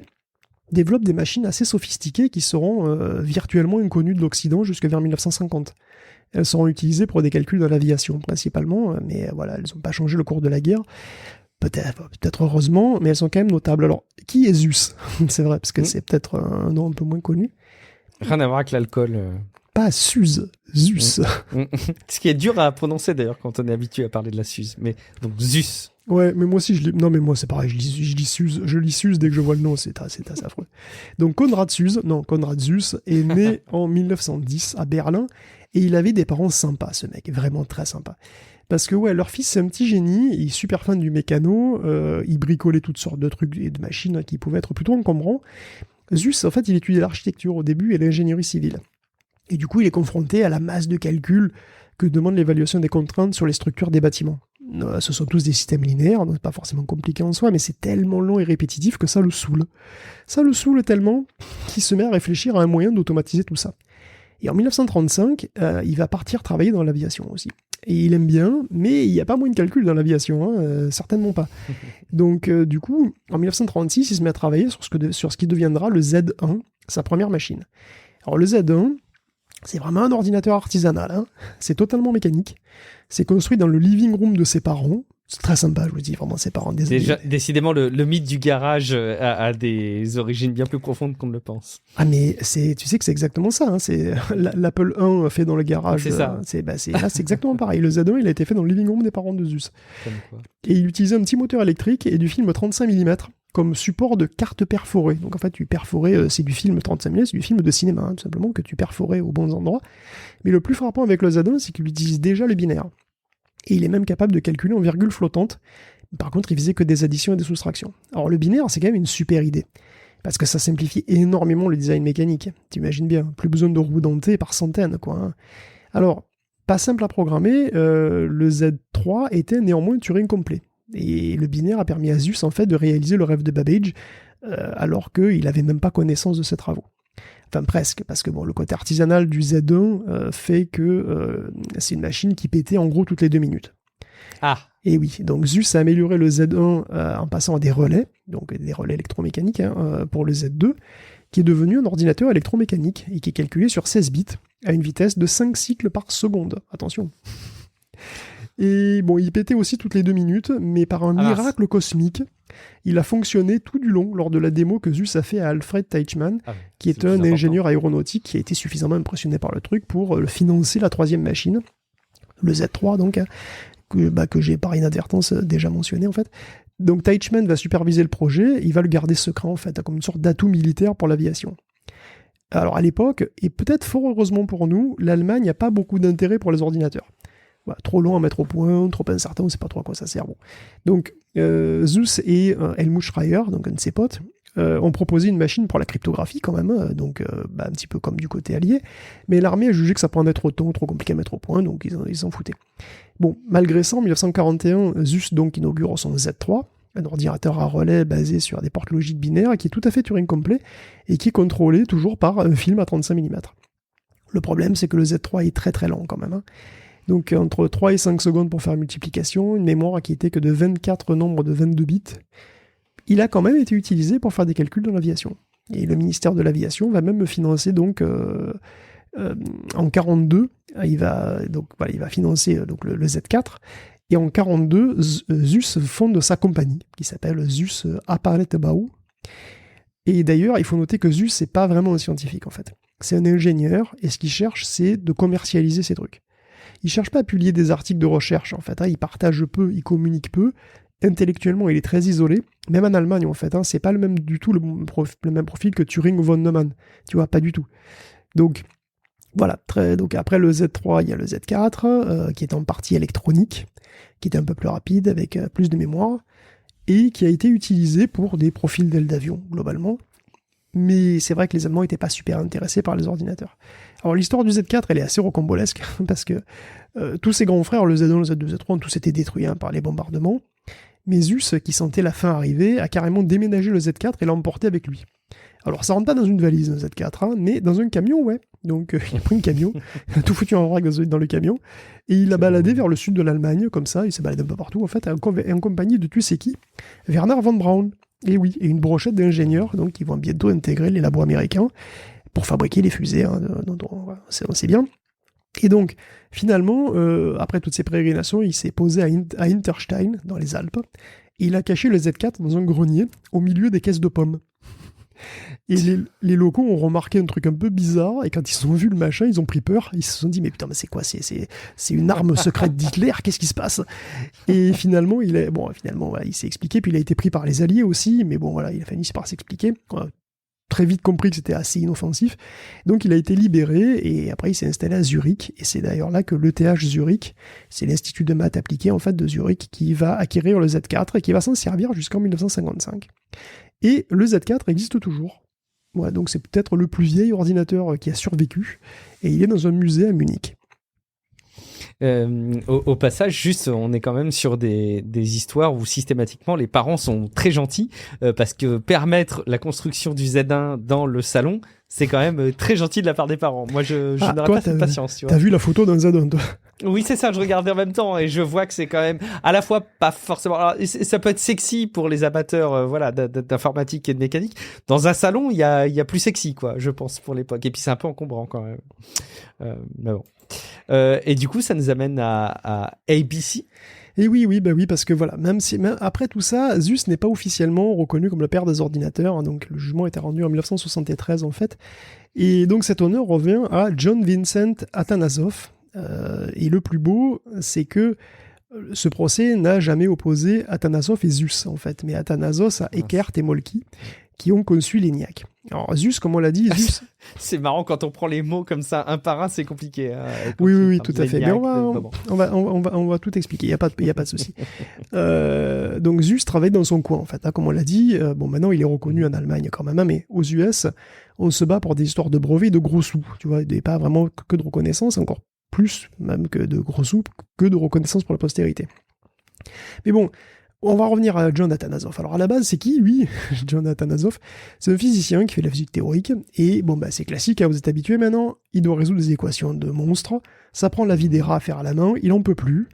développe des machines assez sophistiquées qui seront virtuellement inconnues de l'Occident jusque vers 1950. Elles seront utilisées pour des calculs dans l'aviation principalement, mais voilà, elles n'ont pas changé le cours de la guerre. Peut-être heureusement, mais elles sont quand même notables. Alors, qui est Zuse? C'est vrai, parce que c'est peut-être un nom un peu moins connu. Rien à voir avec l'alcool. Pas Suze, Zuse. Ce qui est dur à prononcer d'ailleurs quand on est habitué à parler de la Suze. Mais donc Zuse. Ouais, mais moi aussi, mais moi c'est pareil, je lis Suze dès que je vois le nom, c'est assez affreux. Donc Konrad Zuse est né en 1910 à Berlin, et il avait des parents sympas, ce mec, vraiment très sympa. Parce que ouais, leur fils c'est un petit génie, il est super fan du mécano, il bricolait toutes sortes de trucs et de machines qui pouvaient être plutôt encombrants. Zuse, en fait, il étudiait l'architecture au début et l'ingénierie civile. Et du coup, il est confronté à la masse de calculs que demande l'évaluation des contraintes sur les structures des bâtiments. Ce sont tous des systèmes linéaires, donc pas forcément compliqués en soi, mais c'est tellement long et répétitif que ça le saoule. Ça le saoule tellement qu'il se met à réfléchir à un moyen d'automatiser tout ça. Et en 1935, il va partir travailler dans l'aviation aussi. Et il aime bien, mais il n'y a pas moins de calcul dans l'aviation, certainement pas. Donc du coup, en 1936, il se met à travailler sur ce qui deviendra le Z1, sa première machine. Alors le Z1, c'est vraiment un ordinateur artisanal, hein. C'est totalement mécanique. C'est construit dans le living room de ses parents. C'est très sympa, je vous dis, vraiment, ses parents. Déjà, décidément, le mythe du garage a des origines bien plus profondes qu'on ne le pense. Ah, mais tu sais que c'est exactement ça, hein. C'est l'Apple I fait dans le garage. C'est ça. C'est exactement pareil. Le Z1, il a été fait dans le living room des parents de Zuse. Et il utilisait un petit moteur électrique et du film 35 mm comme support de carte perforée. Donc en fait, tu perforais, c'est du film 35 mm, c'est du film de cinéma, hein, tout simplement, que tu perforais aux bons endroits. Mais le plus frappant avec le Z1, c'est qu'il utilise déjà le binaire. Et il est même capable de calculer en virgule flottante. Par contre, il faisait que des additions et des soustractions. Alors le binaire, c'est quand même une super idée. Parce que ça simplifie énormément le design mécanique. T'imagines bien, plus besoin de roues dentées par centaines, quoi. Hein. Alors, pas simple à programmer, le Z3 était néanmoins Turing complet. Et le binaire a permis à Zuse, en fait, de réaliser le rêve de Babbage, alors qu'il n'avait même pas connaissance de ses travaux. Enfin, presque, parce que bon, le côté artisanal du Z1 fait que c'est une machine qui pétait en gros toutes les 2 minutes. Ah. Et oui, donc Zeus a amélioré le Z1 en passant à des relais, donc des relais électromécaniques pour le Z2, qui est devenu un ordinateur électromécanique et qui est calculé sur 16 bits à une vitesse de 5 cycles par seconde. Attention. Et bon, il pétait aussi toutes les 2 minutes, mais par un miracle cosmique, il a fonctionné tout du long lors de la démo que Zeus a fait à Alfred Teichmann, qui est un ingénieur aéronautique qui a été suffisamment impressionné par le truc pour financer la 3e machine, le Z3 donc, que j'ai par inadvertance déjà mentionné en fait. Donc Teichmann va superviser le projet, il va le garder secret en fait, comme une sorte d'atout militaire pour l'aviation. Alors à l'époque, et peut-être fort heureusement pour nous, l'Allemagne n'a pas beaucoup d'intérêt pour les ordinateurs. Voilà, trop long à mettre au point, trop incertain, on ne sait pas trop à quoi ça sert. Bon. Donc Zeus et Helmut Schreier, donc un de ses potes, ont proposé une machine pour la cryptographie quand même, un petit peu comme du côté allié, mais l'armée a jugé que ça prenait trop de temps, trop compliqué à mettre au point, donc ils s'en foutaient. Bon, malgré ça, en 1941, Zeus donc inaugure son Z3, un ordinateur à relais basé sur des portes logiques binaires qui est tout à fait Turing complet et qui est contrôlé toujours par un film à 35 mm. Le problème, c'est que le Z3 est très très lent quand même. Donc entre 3 et 5 secondes pour faire une multiplication, une mémoire qui était que de 24 nombres de 22 bits. Il a quand même été utilisé pour faire des calculs dans l'aviation. Et le ministère de l'Aviation va même financer donc en 42, il va financer donc le Z4. Et en 42, Zeus fonde sa compagnie qui s'appelle Zeus Apparatbau. Et d'ailleurs, il faut noter que Zeus c'est pas vraiment un scientifique en fait. C'est un ingénieur et ce qu'il cherche c'est de commercialiser ses trucs. Il cherche pas à publier des articles de recherche en fait, il partage peu, il communique peu. Intellectuellement, il est très isolé, même en Allemagne en fait, c'est pas du tout le même profil que Turing ou von Neumann, tu vois, pas du tout. Donc voilà, donc après le Z3, il y a le Z4, qui est en partie électronique, qui était un peu plus rapide, avec plus de mémoire, et qui a été utilisé pour des profils d'ailes d'avion, globalement. Mais c'est vrai que les Allemands n'étaient pas super intéressés par les ordinateurs. Alors l'histoire du Z4, elle est assez rocambolesque, parce que tous ses grands frères, le Z1, le Z2, le Z3, ont tous été détruits par les bombardements. Mais Zeus, qui sentait la fin arriver, a carrément déménagé le Z4 et l'a emporté avec lui. Alors ça rentre pas dans une valise, le Z4, mais dans un camion, ouais. Donc il a pris un camion, il a tout foutu en vrac dans le camion, et il l'a baladé vers le sud de l'Allemagne, comme ça, il s'est baladé un peu partout, en fait, en compagnie de tu sais qui, Werner von Braun. Et oui, et une brochette d'ingénieurs, donc qui vont bientôt intégrer les labos américains pour fabriquer les fusées, on sait bien. Et donc, finalement, après toutes ces pérégrinations, il s'est posé à Hinterstein, dans les Alpes, et il a caché le Z4 dans un grenier, au milieu des caisses de pommes. Et les locaux ont remarqué un truc un peu bizarre, et quand ils ont vu le machin, ils ont pris peur, ils se sont dit, mais putain, mais c'est quoi, c'est une arme secrète d'Hitler, qu'est-ce qui se passe? Et finalement, il s'est expliqué, puis il a été pris par les Alliés aussi, mais bon, voilà, il a fini par s'expliquer. On a très vite compris que c'était assez inoffensif, donc il a été libéré, et après il s'est installé à Zurich, et c'est d'ailleurs là que l'ETH Zurich, c'est l'institut de maths appliqué en fait de Zurich, qui va acquérir le Z4, et qui va s'en servir jusqu'en 1955. Et le Z4 existe toujours. Voilà, donc c'est peut-être le plus vieil ordinateur qui a survécu, et il est dans un musée à Munich. Au passage, juste, on est quand même sur des histoires où systématiquement les parents sont très gentils parce que permettre la construction du Z1 dans le salon, c'est quand même très gentil de la part des parents. Moi, je n'aurais pas cette patience. Tu vois. T'as vu la photo d'un Z1, toi? Oui, c'est ça, je regardais en même temps et je vois que c'est quand même à la fois pas forcément... Alors, ça peut être sexy pour les amateurs d'informatique et de mécanique. Dans un salon, il y a plus sexy, quoi, je pense, pour l'époque. Et puis, c'est un peu encombrant quand même. Mais bon. Et du coup, ça nous amène à ABC. Et oui, parce que voilà, même après tout ça, Zeus n'est pas officiellement reconnu comme le père des ordinateurs, donc le jugement a été rendu en 1973 en fait, et donc cet honneur revient à John Vincent Atanasoff, et le plus beau, c'est que ce procès n'a jamais opposé Atanasoff et Zeus en fait, mais Atanasoff à Eckert et Moltke, qui ont conçu l'ENIAC. Alors Zeus, comme on l'a dit, Zeus... C'est marrant quand on prend les mots comme ça un par un, c'est compliqué. Oui, tout à fait. Mais on va tout expliquer. Il y a pas de souci. Donc Zeus travaille dans son coin en fait. Comme on l'a dit, maintenant il est reconnu en Allemagne quand même, mais aux US, on se bat pour des histoires de brevets et de gros sous. Tu vois, et pas vraiment que de reconnaissance, encore plus même que de gros sous, que de reconnaissance pour la postérité. Mais bon. On va revenir à John Atanasoff. Alors à la base, c'est qui, lui? John Atanasoff, c'est un physicien qui fait de la physique théorique, et bon, bah c'est classique, hein, vous êtes habitués maintenant, il doit résoudre des équations de monstres, ça prend la vie des rats à faire à la main, il en peut plus,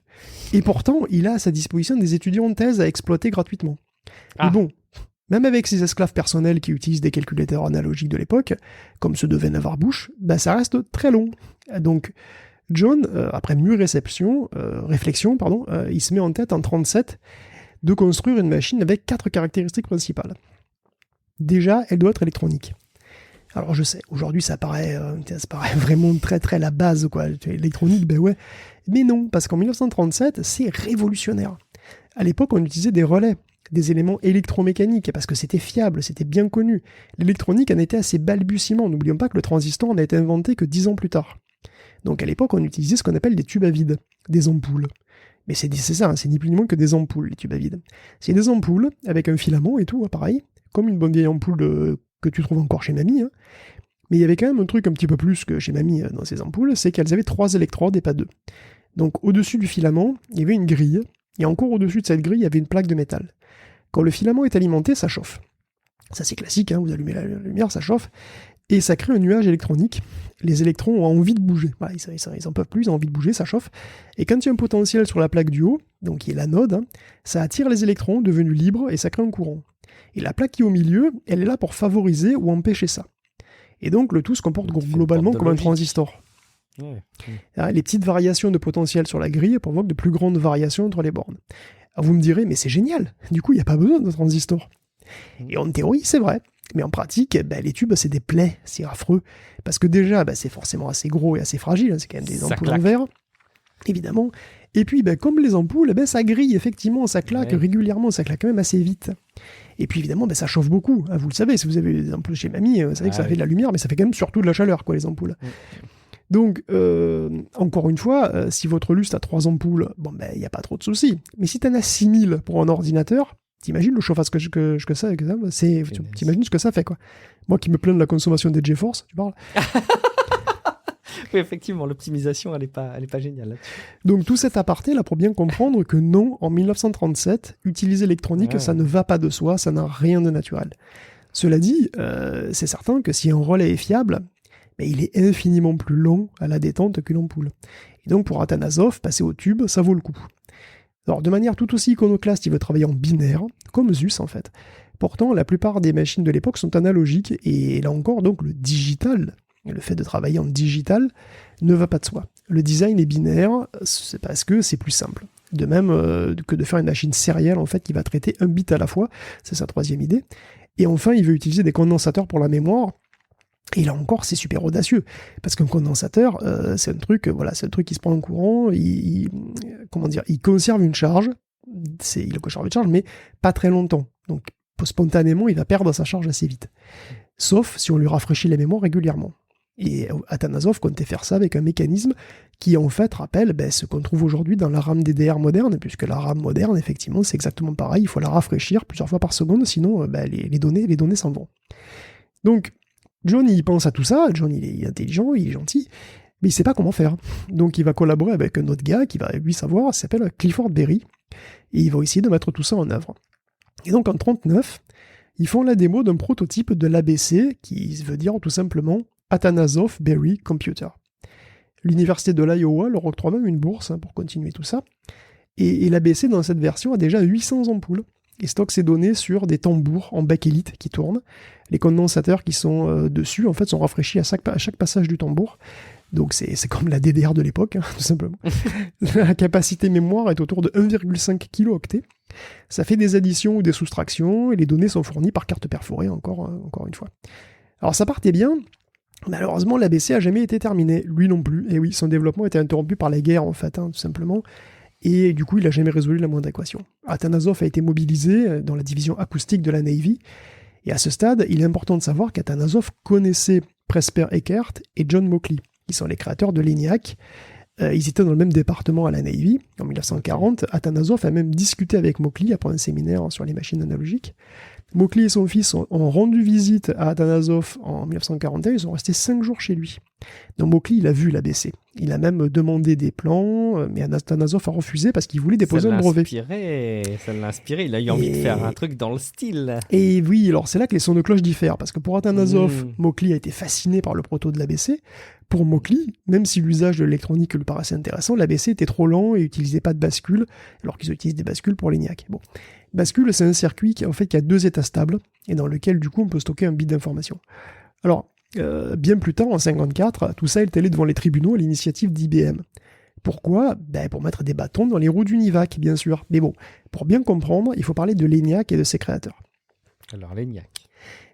et pourtant, il a à sa disposition des étudiants en thèse à exploiter gratuitement. Mais bon, même avec ses esclaves personnels qui utilisent des calculateurs analogiques de l'époque, comme ceux de Venn-Avar-Bush, bah ça reste très long. Donc, John, après mûre réflexion, il se met en tête en 1937 de construire une machine avec 4 caractéristiques principales. Déjà, elle doit être électronique. Alors je sais, aujourd'hui ça paraît vraiment très très la base, quoi. L'électronique, ben ouais. Mais non, parce qu'en 1937, c'est révolutionnaire. À l'époque, on utilisait des relais, des éléments électromécaniques, parce que c'était fiable, c'était bien connu. L'électronique en était à ses balbutiements. N'oublions pas que le transistor n'a été inventé que 10 ans plus tard. Donc à l'époque, on utilisait ce qu'on appelle des tubes à vide, des ampoules. Mais c'est ça, hein, c'est ni plus ni moins que des ampoules, les tubes à vide. C'est des ampoules avec un filament et tout, pareil, comme une bonne vieille ampoule que tu trouves encore chez mamie. Hein. Mais il y avait quand même un truc un petit peu plus que chez mamie dans ces ampoules, c'est qu'elles avaient 3 électrodes et pas 2. Donc au-dessus du filament, il y avait une grille, et encore au-dessus de cette grille, il y avait une plaque de métal. Quand le filament est alimenté, ça chauffe. Ça c'est classique, hein, vous allumez la lumière, ça chauffe, et ça crée un nuage électronique. Les électrons ont envie de bouger. Voilà, ils en peuvent plus, ils ont envie de bouger, ça chauffe. Et quand il y a un potentiel sur la plaque du haut, donc qui est l'anode, hein, ça attire les électrons devenus libres et ça crée un courant. Et la plaque qui est au milieu, elle est là pour favoriser ou empêcher ça. Et donc le tout se comporte globalement comme un transistor. Ouais. Les petites variations de potentiel sur la grille provoquent de plus grandes variations entre les bornes. Alors vous me direz, mais c'est génial, du coup il n'y a pas besoin de transistor. Et en théorie, c'est vrai. Mais en pratique, les tubes, c'est des plaies, c'est affreux. Parce que déjà, c'est forcément assez gros et assez fragile, hein, c'est quand même des ampoules en verre, évidemment. Et puis, comme les ampoules, ça grille, effectivement, ça claque régulièrement, ça claque quand même assez vite. Et puis, évidemment, ça chauffe beaucoup. Hein, vous le savez, si vous avez des ampoules chez mamie, vous savez que ça fait de la lumière, mais ça fait quand même surtout de la chaleur, quoi, les ampoules. Donc, encore une fois, si votre lustre a 3 ampoules, il n'y a pas trop de soucis. Mais si tu en as 6000 pour un ordinateur, t'imagines le chauffage que ça, t'imagines ce que ça fait, quoi. Moi qui me plains de la consommation des GeForce, tu parles. Oui, effectivement, l'optimisation, elle est pas géniale là-dessus. Donc tout cet aparté là pour bien comprendre que non, en 1937, utiliser l'électronique, ça ne va pas de soi, ça n'a rien de naturel. Cela dit, c'est certain que si un relais est fiable, il est infiniment plus long à la détente qu'une ampoule. Et donc pour Atanasoff, passer au tube, ça vaut le coup. Alors de manière tout aussi iconoclaste, il veut travailler en binaire, comme Zeus en fait. Pourtant, la plupart des machines de l'époque sont analogiques, et là encore, donc le digital, le fait de travailler en digital, ne va pas de soi. Le design est binaire, c'est parce que c'est plus simple. De même que de faire une machine sérielle, en fait, qui va traiter un bit à la fois, c'est sa troisième idée. Et enfin, il veut utiliser des condensateurs pour la mémoire. Et là encore, c'est super audacieux, parce qu'un condensateur, c'est un truc qui se prend en courant, il conserve une charge, il conserve une charge, mais pas très longtemps. Donc, spontanément, il va perdre sa charge assez vite. Sauf si on lui rafraîchit la mémoire régulièrement. Et Atanasoff comptait faire ça avec un mécanisme qui, en fait, rappelle ce qu'on trouve aujourd'hui dans la RAM DDR moderne, puisque la RAM moderne, effectivement, c'est exactement pareil, il faut la rafraîchir plusieurs fois par seconde, sinon les données s'en vont. Donc, John, il pense à tout ça, John, il est intelligent, il est gentil, mais il sait pas comment faire. Donc il va collaborer avec un autre gars qui va lui savoir, il s'appelle Clifford Berry, et il va essayer de mettre tout ça en œuvre. Et donc en 1939, ils font la démo d'un prototype de l'ABC, qui veut dire tout simplement Atanasoff Berry Computer. L'université de l'Iowa leur octroie même une bourse pour continuer tout ça, et l'ABC dans cette version a déjà 800 ampoules. Il stocke ces données sur des tambours en bakélite qui tournent. Les condensateurs qui sont dessus, en fait, sont rafraîchis à chaque passage du tambour. Donc c'est comme la DDR de l'époque, hein, tout simplement. La capacité mémoire est autour de 1,5 kilo-octets. Ça fait des additions ou des soustractions, et les données sont fournies par carte perforée, encore une fois. Alors ça partait bien. Malheureusement, l'ABC a jamais été terminé. Lui non plus. Et oui, son développement a été interrompu par la guerre, en fait, tout simplement. Et du coup, il n'a jamais résolu la moindre équation. Atanasoff a été mobilisé dans la division acoustique de la Navy. Et à ce stade, il est important de savoir qu'Atanasoff connaissait Presper Eckert et John Mauchly, qui sont les créateurs de l'ENIAC. Ils étaient dans le même département à la Navy. En 1940, Atanasoff a même discuté avec Mauchly après un séminaire sur les machines analogiques. Mauchly et son fils ont rendu visite à Atanasoff en 1941. Ils sont restés 5 jours chez lui. Donc Mauchly, il a vu l'ABC. Il a même demandé des plans, mais Atanasoff a refusé parce qu'il voulait déposer un brevet. Ça l'a inspiré, il a eu envie de faire un truc dans le style. Et oui, alors c'est là que les sons de cloche diffèrent, parce que pour Atanasoff, Mauchly a été fasciné par le proto de l'ABC. Pour Mauchly, même si l'usage de l'électronique le paraissait intéressant, l'ABC était trop lent et n'utilisait pas de bascule, alors qu'ils utilisent des bascules pour l'ENIAC. Bon. Bascule, c'est un circuit qui a 2 états stables, et dans lequel du coup on peut stocker un bit d'information. Alors, bien plus tard, en 1954, tout ça est allé devant les tribunaux à l'initiative d'IBM. Pourquoi ? Pour mettre des bâtons dans les roues d'Univac, bien sûr. Mais bon, pour bien comprendre, il faut parler de l'ENIAC et de ses créateurs. Alors, l'ENIAC.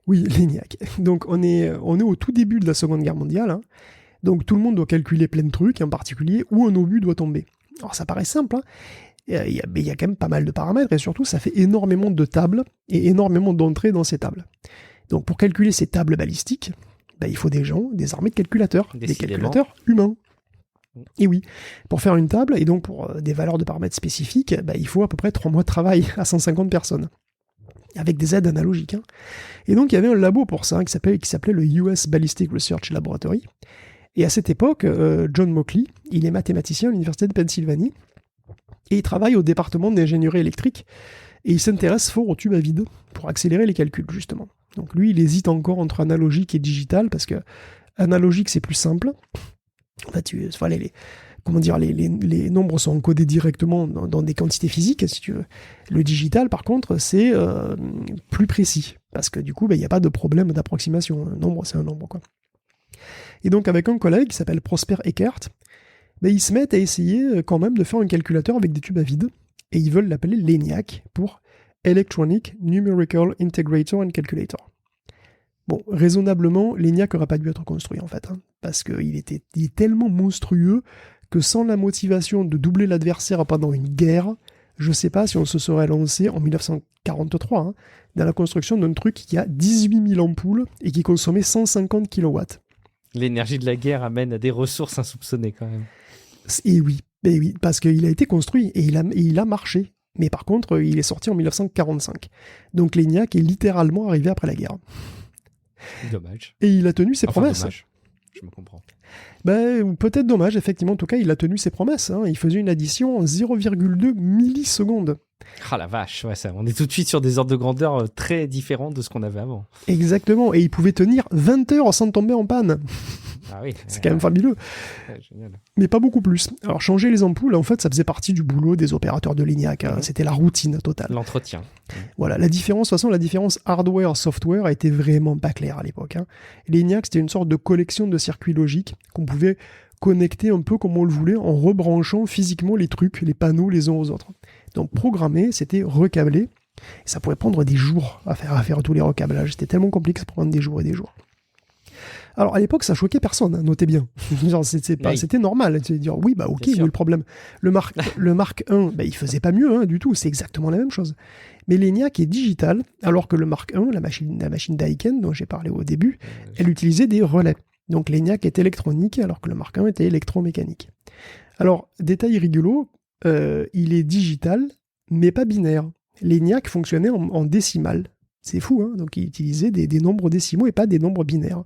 Oui, l'ENIAC. Donc, on est au tout début de la Seconde Guerre mondiale. Hein. Donc, tout le monde doit calculer plein de trucs, en particulier où un obus doit tomber. Alors, ça paraît simple, hein. Il y a quand même pas mal de paramètres, et surtout, ça fait énormément de tables et énormément d'entrées dans ces tables. Donc, pour calculer ces tables balistiques, il faut des gens, des armées de calculateurs, des calculateurs humains. Et oui, pour faire une table, et donc pour des valeurs de paramètres spécifiques, il faut à peu près 3 mois de travail à 150 personnes, avec des aides analogiques. Hein. Et donc il y avait un labo pour ça, qui s'appelait le US Ballistic Research Laboratory. Et à cette époque, John Mauchly, il est mathématicien à l'Université de Pennsylvanie, et il travaille au département d'ingénierie électrique, et il s'intéresse fort aux tubes à vide, pour accélérer les calculs, justement. Donc lui, il hésite encore entre analogique et digital, parce que analogique, c'est plus simple. En fait, les nombres sont encodés directement dans des quantités physiques, si tu veux. Le digital, par contre, c'est plus précis, parce que du coup, il n'y a pas de problème d'approximation. Un nombre, c'est un nombre, quoi. Et donc, avec un collègue qui s'appelle Prosper Eckert, ils se mettent à essayer quand même de faire un calculateur avec des tubes à vide, et ils veulent l'appeler l'ENIAC pour Electronic Numerical Integrator and Calculator. Bon, raisonnablement, l'ENIAC n'aurait pas dû être construit, en fait, hein, parce qu'il est tellement monstrueux que sans la motivation de doubler l'adversaire pendant une guerre, je ne sais pas si on se serait lancé en 1943 hein, dans la construction d'un truc qui a 18 000 ampoules et qui consommait 150 kW. L'énergie de la guerre amène à des ressources insoupçonnées, quand même. Et oui, parce qu'il a été construit et il a marché. Mais par contre, il est sorti en 1945. Donc l'ENIAC est littéralement arrivé après la guerre. Dommage. Et il a tenu ses promesses. Dommage. Je me comprends. Peut-être dommage, effectivement. En tout cas, il a tenu ses promesses. Hein. Il faisait une addition en 0,2 millisecondes. Ah la vache, ouais, ça, on est tout de suite sur des ordres de grandeur très différents de ce qu'on avait avant. Exactement. Et il pouvait tenir 20 heures sans tomber en panne. Ah oui. C'est quand même fabuleux. Ouais, génial. Mais pas beaucoup plus. Alors, changer les ampoules, en fait, ça faisait partie du boulot des opérateurs de l'ENIAC. Hein. C'était la routine totale. L'entretien. Voilà, la différence hardware-software était vraiment pas claire à l'époque. Hein. L'ENIAC, c'était une sorte de collection de circuits logiques qu'on pouvait connecter un peu comme on le voulait en rebranchant physiquement les trucs, les panneaux les uns aux autres. Donc, programmer, c'était recabler. Et ça pouvait prendre des jours à faire tous les recablages. C'était tellement compliqué que ça pouvait prendre des jours et des jours. Alors, à l'époque, ça choquait personne, hein, notez bien. Genre, c'était normal. C'est dire, oui, ok, où est le problème ? Le Mark 1, il faisait pas mieux du tout. C'est exactement la même chose. Mais l'ENIAC est digital, alors que le Mark 1, la machine Daiken, dont j'ai parlé au début, elle utilisait des relais. Donc, l'ENIAC est électronique, alors que le Mark 1 était électromécanique. Alors, détail rigolo, il est digital, mais pas binaire. L'ENIAC fonctionnait en décimal. C'est fou, hein. Donc il utilisait des nombres décimaux et pas des nombres binaires.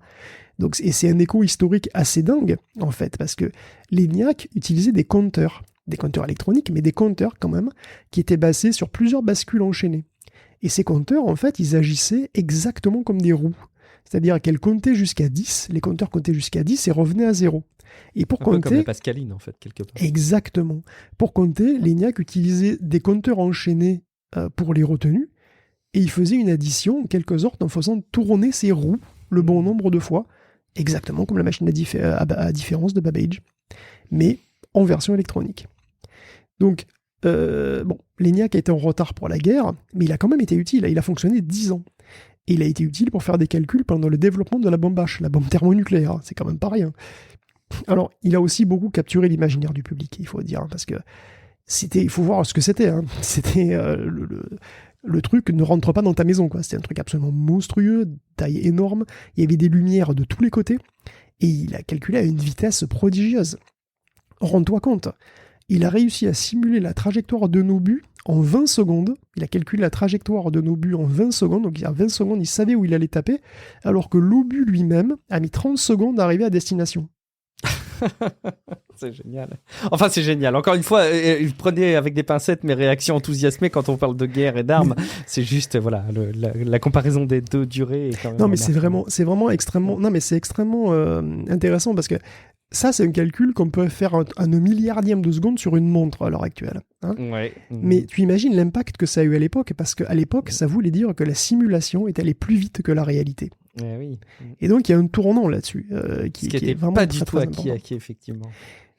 Donc, et c'est un écho historique assez dingue, en fait, parce que l'ENIAC utilisait des compteurs électroniques, mais des compteurs quand même, qui étaient basés sur plusieurs bascules enchaînées. Et ces compteurs, en fait, ils agissaient exactement comme des roues. C'est-à-dire qu'elles comptaient jusqu'à 10, les compteurs comptaient jusqu'à 10 et revenaient à 0. Et pour compter, peu comme la Pascaline, en fait, quelque part. Exactement. Pour compter, l'ENIAC utilisait des compteurs enchaînés pour les retenues, et il faisait une addition, en quelque sorte, en faisant tourner ces roues le bon nombre de fois, exactement comme la machine à différence de Babbage, mais en version électronique. Donc, l'ENIAC a été en retard pour la guerre, mais il a quand même été utile. Il a fonctionné 10 ans. Et il a été utile pour faire des calculs pendant le développement de la bombe H, la bombe thermonucléaire. C'est quand même pas rien. Alors, il a aussi beaucoup capturé l'imaginaire du public, il faut dire, parce que il faut voir ce que c'était. Hein. C'était le truc ne rentre pas dans ta maison, quoi. C'était un truc absolument monstrueux, taille énorme. Il y avait des lumières de tous les côtés, et il a calculé à une vitesse prodigieuse. Rends-toi compte, il a réussi à simuler la trajectoire d'un obus en 20 secondes. Il a calculé la trajectoire d'un obus en 20 secondes, donc il y a 20 secondes, il savait où il allait taper, alors que l'obus lui-même a mis 30 secondes à arriver à destination. C'est génial. Enfin, c'est génial. Encore une fois, prenez avec des pincettes mes réactions enthousiasmées quand on parle de guerre et d'armes. C'est juste, voilà, la comparaison des deux durées est quand même... Non, mais c'est vraiment extrêmement... Non, mais c'est extrêmement intéressant parce que ça, c'est un calcul qu'on peut faire à un milliardième de seconde sur une montre à l'heure actuelle. Hein. Ouais. Mais tu imagines l'impact que ça a eu à l'époque, parce qu'à l'époque, ça voulait dire que la simulation est allée plus vite que la réalité. Oui. Et donc, il y a un tournant là-dessus. qui est n'était vraiment pas du très, tout très acquis, important. effectivement.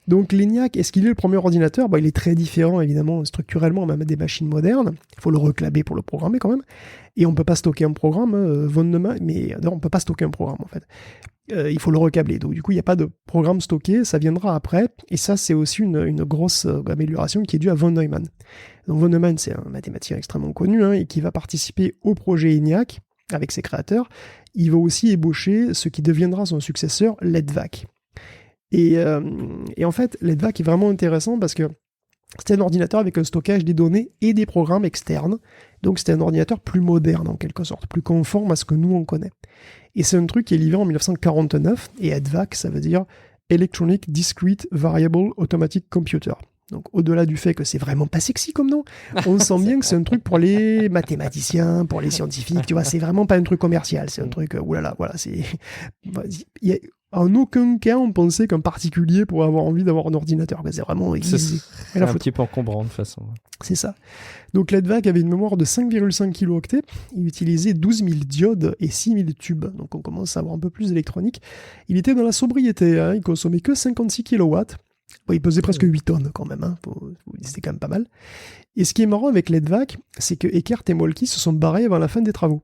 Donc l'ENIAC, est-ce qu'il est le premier ordinateur ? Il est très différent, évidemment, structurellement, même des machines modernes. Il faut le reclamer pour le programmer quand même. Et on ne peut pas stocker un programme, von Neumann, mais on ne peut pas stocker un programme, en fait. Il faut le recabler. Donc du coup, il n'y a pas de programme stocké, ça viendra après. Et ça, c'est aussi une grosse amélioration qui est due à von Neumann. Donc von Neumann, c'est un mathématicien extrêmement connu, et qui va participer au projet ENIAC avec ses créateurs. Il va aussi ébaucher ce qui deviendra son successeur, l'EDVAC. Et en fait, l'EDVAC est vraiment intéressant parce que c'était un ordinateur avec un stockage des données et des programmes externes. Donc c'était un ordinateur plus moderne en quelque sorte, plus conforme à ce que nous on connaît. Et c'est un truc qui est livré en 1949, et EDVAC, ça veut dire Electronic Discrete Variable Automatic Computer. Donc au-delà du fait que c'est vraiment pas sexy comme nom, on sent bien que c'est un truc pour les mathématiciens, pour les scientifiques, tu vois, c'est vraiment pas un truc commercial, c'est un truc, oulala, voilà, c'est... En aucun cas, on pensait qu'un particulier pourrait avoir envie d'avoir un ordinateur. C'est vraiment easy. C'est un petit peu encombrant de toute façon. C'est ça. Donc l'EDVAC avait une mémoire de 5,5 kilooctets. Il utilisait 12 000 diodes et 6 000 tubes. Donc on commence à avoir un peu plus d'électronique. Il était dans la sobriété. Il consommait que 56 kilowatts. Bon, il pesait presque 8 tonnes quand même. C'était quand même pas mal. Et ce qui est marrant avec l'EDVAC, c'est que Eckert et Moltke se sont barrés avant la fin des travaux.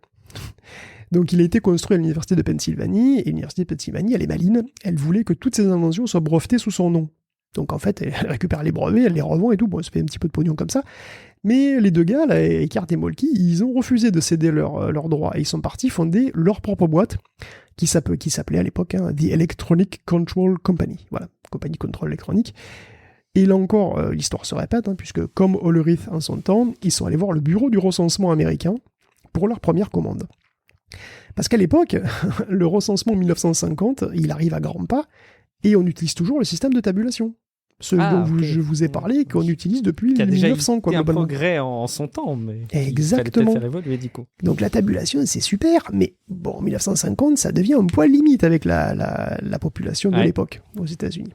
Donc il a été construit à l'université de Pennsylvanie, et l'université de Pennsylvanie, elle est maline, elle voulait que toutes ses inventions soient brevetées sous son nom. Donc en fait, elle récupère les brevets, elle les revend et tout, bon, ça fait un petit peu de pognon comme ça. Mais les deux gars, là, Eckert et Moltke, ils ont refusé de céder leurs droits, et ils sont partis fonder leur propre boîte, qui s'appelait à l'époque The Electronic Control Company, voilà, compagnie de contrôle électronique. Et là encore, l'histoire se répète, puisque comme Hollerith en son temps, ils sont allés voir le bureau du recensement américain pour leur première commande. Parce qu'à l'époque, le recensement 1950, il arrive à grands pas, et on utilise toujours le système de tabulation. Ce dont je vous ai parlé, qu'on utilise depuis 1900. Qui a déjà été un progrès en son temps, mais exactement. Il fallait faire évoluer du coup. Donc la tabulation, c'est super, mais bon, en 1950, ça devient un poil limite avec la population de l'époque aux États-Unis.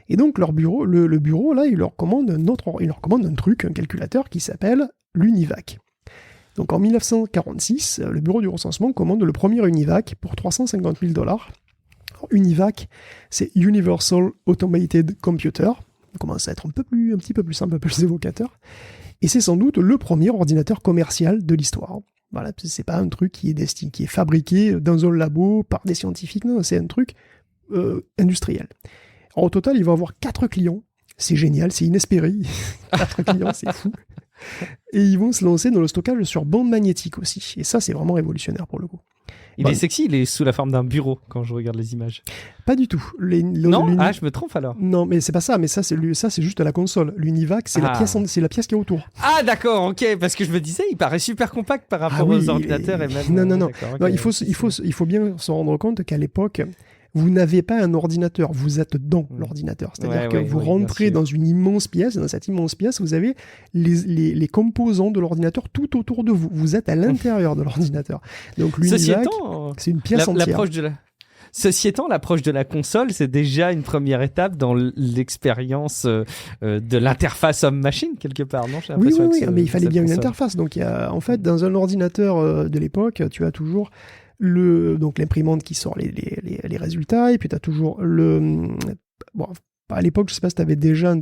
Et donc leur bureau, le bureau, là, il leur commande un truc, un calculateur qui s'appelle l'UNIVAC. Donc en 1946, le bureau du recensement commande le premier UNIVAC pour $350 000. Alors, UNIVAC, c'est Universal Automated Computer. Ça commence à être un petit peu plus simple, un peu plus évocateur. Et c'est sans doute le premier ordinateur commercial de l'histoire. Voilà, c'est pas un truc qui est fabriqué dans un labo par des scientifiques, non, c'est un truc industriel. Alors, au total, il va avoir 4 clients. C'est génial, c'est inespéré. 4 clients, c'est fou. Et ils vont se lancer dans le stockage sur bande magnétique aussi. Et ça, c'est vraiment révolutionnaire pour le coup. Il est sexy, il est sous la forme d'un bureau quand je regarde les images. Pas du tout. Non, je me trompe alors. Non, mais c'est pas ça. Mais ça, c'est juste la console. L'UNIVAC, c'est la pièce qui est autour. Ah d'accord, ok. Parce que je me disais, il paraît super compact par rapport aux ordinateurs et même. Non. Okay. Il faut bien se rendre compte qu'à l'époque, vous n'avez pas un ordinateur, vous êtes dans l'ordinateur. C'est-à-dire que vous rentrez dans une immense pièce, et dans cette immense pièce, vous avez les composants de l'ordinateur tout autour de vous. Vous êtes à l'intérieur de l'ordinateur. Donc l'UNIVAC, c'est une pièce entière. Ceci étant, l'approche de la console, c'est déjà une première étape dans l'expérience de l'interface homme-machine, quelque part, non ? Oui, mais il fallait bien une interface. Donc, en fait, dans un ordinateur de l'époque, tu as toujours donc l'imprimante qui sort les résultats, et puis tu as toujours à l'époque, je sais pas si tu avais déjà un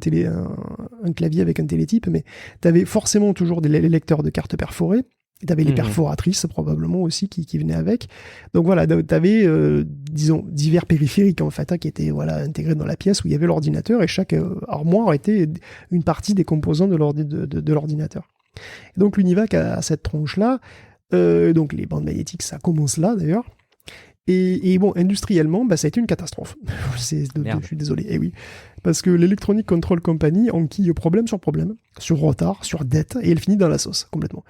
clavier avec un télétype, mais tu avais forcément toujours des lecteurs de cartes perforées, et tu avais les perforatrices probablement aussi qui venaient avec. Donc voilà, tu avais disons divers périphériques en fait, qui étaient intégrés dans la pièce où il y avait l'ordinateur, et chaque armoire était une partie des composants de l'ordinateur. Et donc l'UNIVAC a cette tronche-là. Donc les bandes magnétiques, ça commence là d'ailleurs. Et bon, industriellement, ça a été une catastrophe. Je suis désolé. Et oui, parce que l'Electronic Control Company enquille problème sur problème, sur retard, sur dette, et elle finit dans la sauce complètement.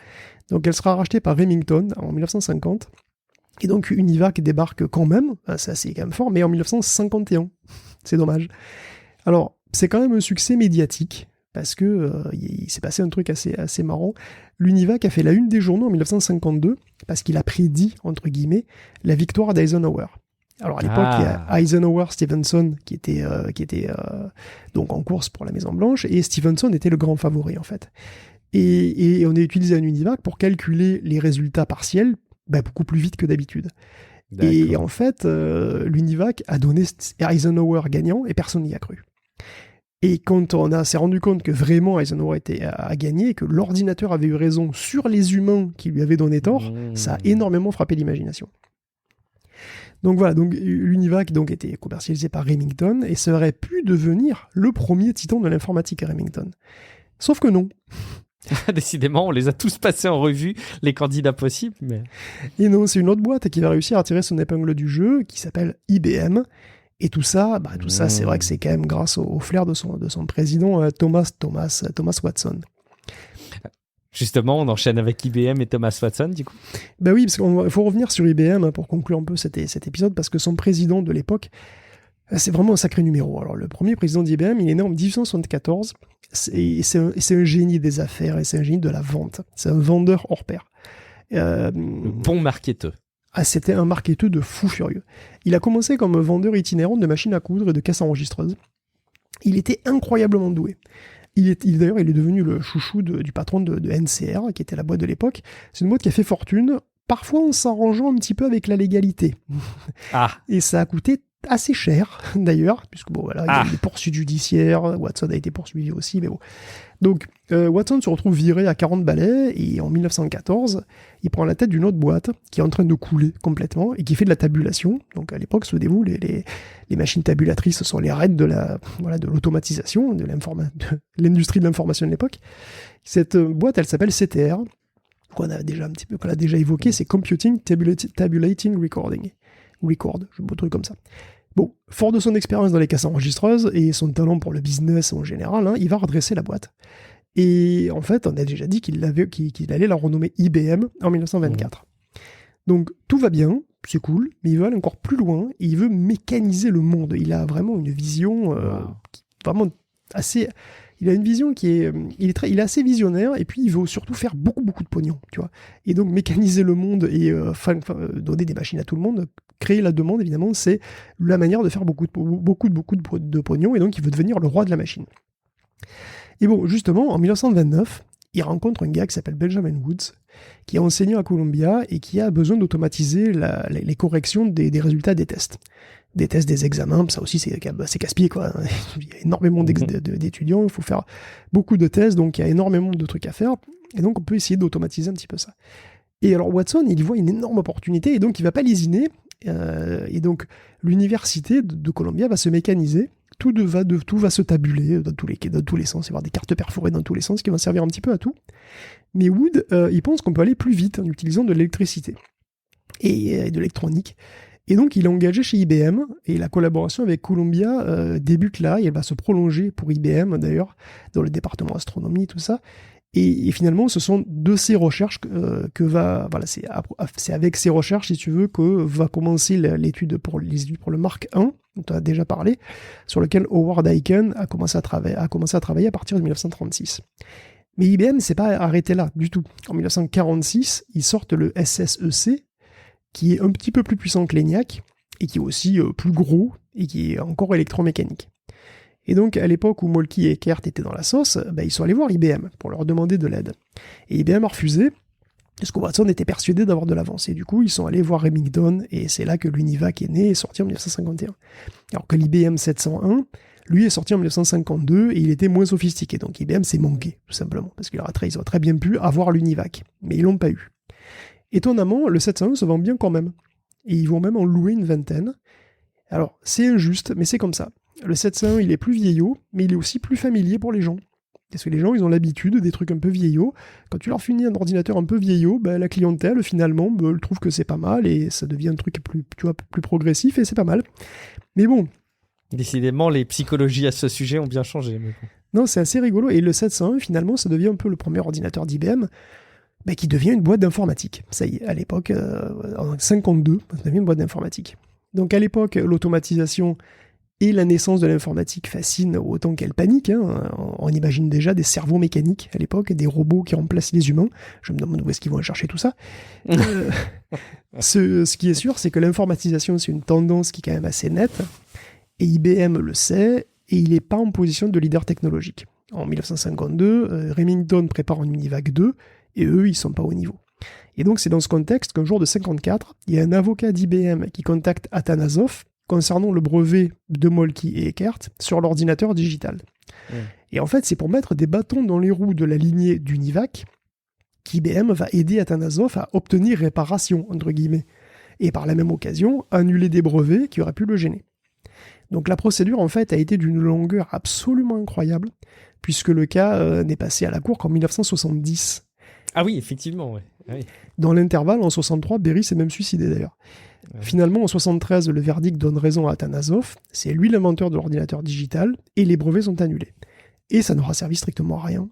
Donc elle sera rachetée par Remington en 1950. Et donc Univac débarque quand même, ça c'est quand même fort, mais en 1951. C'est dommage. Alors, c'est quand même un succès médiatique, parce que il s'est passé un truc assez marrant. L'UNIVAC a fait la une des journaux en 1952, parce qu'il a prédit, entre guillemets, la victoire d'Eisenhower. Alors à l'époque, il y a Eisenhower Stevenson qui était donc en course pour la Maison Blanche, et Stevenson était le grand favori en fait. Et on a utilisé un UNIVAC pour calculer les résultats partiels beaucoup plus vite que d'habitude. D'accord. Et en fait, l'UNIVAC a donné Eisenhower gagnant et personne n'y a cru. Et quand on s'est rendu compte que vraiment Eisenhower a gagné et que l'ordinateur avait eu raison sur les humains qui lui avaient donné tort, ça a énormément frappé l'imagination. Donc voilà, donc l'UNIVAC était commercialisé par Remington et ça aurait pu devenir le premier titan de l'informatique, Remington. Sauf que non. Décidément, on les a tous passés en revue, les candidats possibles. Mais... Et non, c'est une autre boîte qui va réussir à tirer son épingle du jeu, qui s'appelle IBM. Et tout ça, c'est vrai que c'est quand même grâce au flair de son président, Thomas Watson. Justement, on enchaîne avec IBM et Thomas Watson, du coup. Oui, parce qu'il faut revenir sur IBM pour conclure un peu cet épisode, parce que son président de l'époque, c'est vraiment un sacré numéro. Alors, le premier président d'IBM, il est né en 1874, et c'est un génie des affaires, et c'est un génie de la vente. C'est un vendeur hors pair. Bon marketeur. C'était un marketeur de fou furieux. Il a commencé comme vendeur itinérant de machines à coudre et de caisses enregistreuses. Il était incroyablement doué. D'ailleurs, il est devenu le chouchou du patron de NCR, qui était la boîte de l'époque. C'est une boîte qui a fait fortune, parfois en s'arrangeant un petit peu avec la légalité. Et ça a coûté assez cher, d'ailleurs, puisque il y a eu des poursuites judiciaires, Watson a été poursuivi aussi, mais bon. Donc, Watson se retrouve viré à 40 balais, et en 1914, il prend la tête d'une autre boîte qui est en train de couler complètement, et qui fait de la tabulation. Donc, à l'époque, souvenez-vous, les machines tabulatrices sont les reines de l'automatisation, de l'industrie de l'information de l'époque. Cette boîte, elle s'appelle CTR, qu'on a déjà évoqué, c'est Computing Tabulating Record, je beau truc comme ça. Bon, fort de son expérience dans les caisses enregistreuses et son talent pour le business en général, il va redresser la boîte. Et en fait, on a déjà dit qu'il allait la renommer IBM en 1924. Donc tout va bien, c'est cool, mais il veut aller encore plus loin et il veut mécaniser le monde. Il a vraiment une vision vraiment assez... Il a une vision qui est... Il est assez visionnaire et puis il veut surtout faire beaucoup de pognon, tu vois. Et donc mécaniser le monde et donner des machines à tout le monde, créer la demande, évidemment, c'est la manière de faire beaucoup de pognon, et donc il veut devenir le roi de la machine. Et bon, justement, en 1929, il rencontre un gars qui s'appelle Benjamin Woods, qui est enseignant à Columbia et qui a besoin d'automatiser les corrections des résultats des tests. Des tests, des examens, ça aussi c'est casse-pied, quoi. Il y a énormément d'étudiants, il faut faire beaucoup de tests, donc il y a énormément de trucs à faire, et donc on peut essayer d'automatiser un petit peu ça. Et alors Watson, il y voit une énorme opportunité, et donc il va pas lésiner, et donc l'université de Columbia va se mécaniser, tout va se tabuler dans tous les sens, il va y avoir des cartes perforées dans tous les sens qui vont servir un petit peu à tout. Mais Wood, il pense qu'on peut aller plus vite en utilisant de l'électricité et de l'électronique. Et donc il est engagé chez IBM, et la collaboration avec Columbia débute là, et elle va se prolonger pour IBM d'ailleurs, dans le département astronomie, tout ça. Et finalement, ce sont de ces recherches c'est avec ces recherches, si tu veux, que va commencer les études pour le Mark I, dont on a déjà parlé, sur lequel Howard Aiken a commencé à travailler à partir de 1936. Mais IBM s'est pas arrêté là du tout. En 1946, ils sortent le SSEC, qui est un petit peu plus puissant que l'ENIAC, et qui est aussi plus gros, et qui est encore électromécanique. Et donc, à l'époque où Moltke et Eckert étaient dans la sauce, ils sont allés voir IBM pour leur demander de l'aide. Et IBM a refusé, parce que Watson était persuadé d'avoir de l'avance. Et du coup, ils sont allés voir Remington, et c'est là que l'UNIVAC est né et sorti en 1951. Alors que l'IBM 701, lui, est sorti en 1952, et il était moins sophistiqué. Donc IBM s'est manqué, tout simplement, parce qu'ils auraient très bien pu avoir l'UNIVAC, mais ils l'ont pas eu. Étonnamment, le 701 se vend bien quand même. Et ils vont même en louer une vingtaine. Alors, c'est injuste, mais c'est comme ça. Le 701, il est plus vieillot, mais il est aussi plus familier pour les gens. Parce que les gens, ils ont l'habitude des trucs un peu vieillots. Quand tu leur finis un ordinateur un peu vieillot, la clientèle, finalement, elle trouve que c'est pas mal, et ça devient un truc plus progressif, et c'est pas mal. Mais bon. Décidément, les psychologies à ce sujet ont bien changé. Mais bon. Non, c'est assez rigolo. Et le 701, finalement, ça devient un peu le premier ordinateur d'IBM, qui devient une boîte d'informatique. Ça y est, à l'époque, en 1952, ça devient une boîte d'informatique. Donc à l'époque, l'automatisation Et la naissance de l'informatique fascine autant qu'elle panique. On imagine déjà des cerveaux mécaniques à l'époque, des robots qui remplacent les humains. Je me demande où est-ce qu'ils vont aller chercher tout ça. Ce qui est sûr, c'est que l'informatisation, c'est une tendance qui est quand même assez nette. Et IBM le sait, et il n'est pas en position de leader technologique. En 1952, Remington prépare un Univac 2, et eux, ils ne sont pas au niveau. Et donc, c'est dans ce contexte qu'un jour de 1954, il y a un avocat d'IBM qui contacte Atanasoff concernant le brevet de Moltke et Eckert sur l'ordinateur digital. Et en fait, c'est pour mettre des bâtons dans les roues de la lignée d'Univac qu'IBM va aider Atanasoff à obtenir réparation, entre guillemets, et par la même occasion, annuler des brevets qui auraient pu le gêner. Donc la procédure, en fait, a été d'une longueur absolument incroyable, puisque le cas n'est passé à la cour qu'en 1970. Ah oui, effectivement, ouais. Ah oui. Dans l'intervalle, en 63, Berry s'est même suicidé d'ailleurs. Finalement, en 73, le verdict donne raison à Atanasoff, c'est lui l'inventeur de l'ordinateur digital, et les brevets sont annulés. Et ça n'aura servi strictement à rien,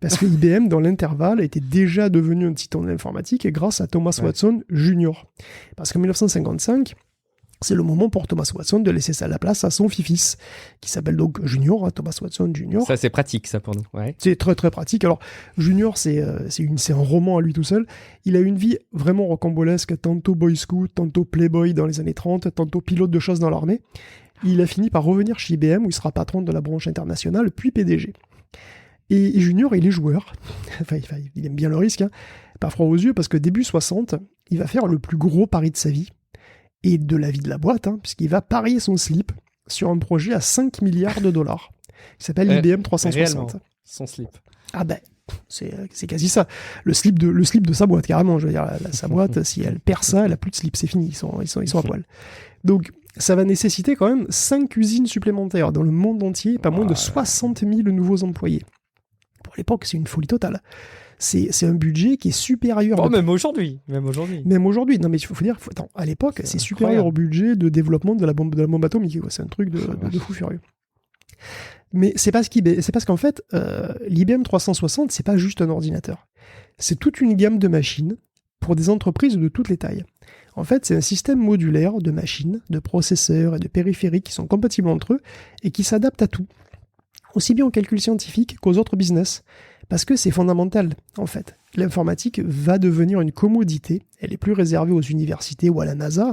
parce que IBM, dans l'intervalle, était déjà devenu un titan de l'informatique grâce à Thomas Watson Jr. Parce qu'en 1955, c'est le moment pour Thomas Watson de laisser la place à son fils, qui s'appelle donc Junior, Thomas Watson Jr. Ça, c'est pratique, ça, pour nous. Ouais. C'est très, très pratique. Alors, Junior, c'est un roman à lui tout seul. Il a une vie vraiment rocambolesque, tantôt boy scout, tantôt playboy dans les années 30, tantôt pilote de chasse dans l'armée. Il a fini par revenir chez IBM, où il sera patron de la branche internationale, puis PDG. Et Junior, il est joueur. Enfin, il aime bien le risque, pas froid aux yeux, parce que début 60, il va faire le plus gros pari de sa vie, et de la vie de la boîte, puisqu'il va parier son slip sur un projet à 5 milliards de dollars, qui s'appelle IBM 360. Réellement, son slip. Ah ben, c'est quasi ça. Le slip de sa boîte, carrément. Je veux dire, sa boîte, si elle perd ça, elle a plus de slip, c'est fini, ils sont à poil. Donc, ça va nécessiter quand même 5 usines supplémentaires dans le monde entier, pas moins de 60 000 nouveaux employés. Pour l'époque, c'est une folie totale. C'est un budget qui est supérieur... Même aujourd'hui. Même aujourd'hui. Non, mais il faut dire... Attends, à l'époque, c'est supérieur au budget de développement de la bombe atomique. C'est un truc de fou furieux. Mais c'est parce qu'en fait, l'IBM 360, c'est pas juste un ordinateur. C'est toute une gamme de machines pour des entreprises de toutes les tailles. En fait, c'est un système modulaire de machines, de processeurs et de périphériques qui sont compatibles entre eux et qui s'adaptent à tout. Aussi bien aux calculs scientifiques qu'aux autres business. Parce que c'est fondamental, en fait. L'informatique va devenir une commodité. Elle est plus réservée aux universités ou à la NASA.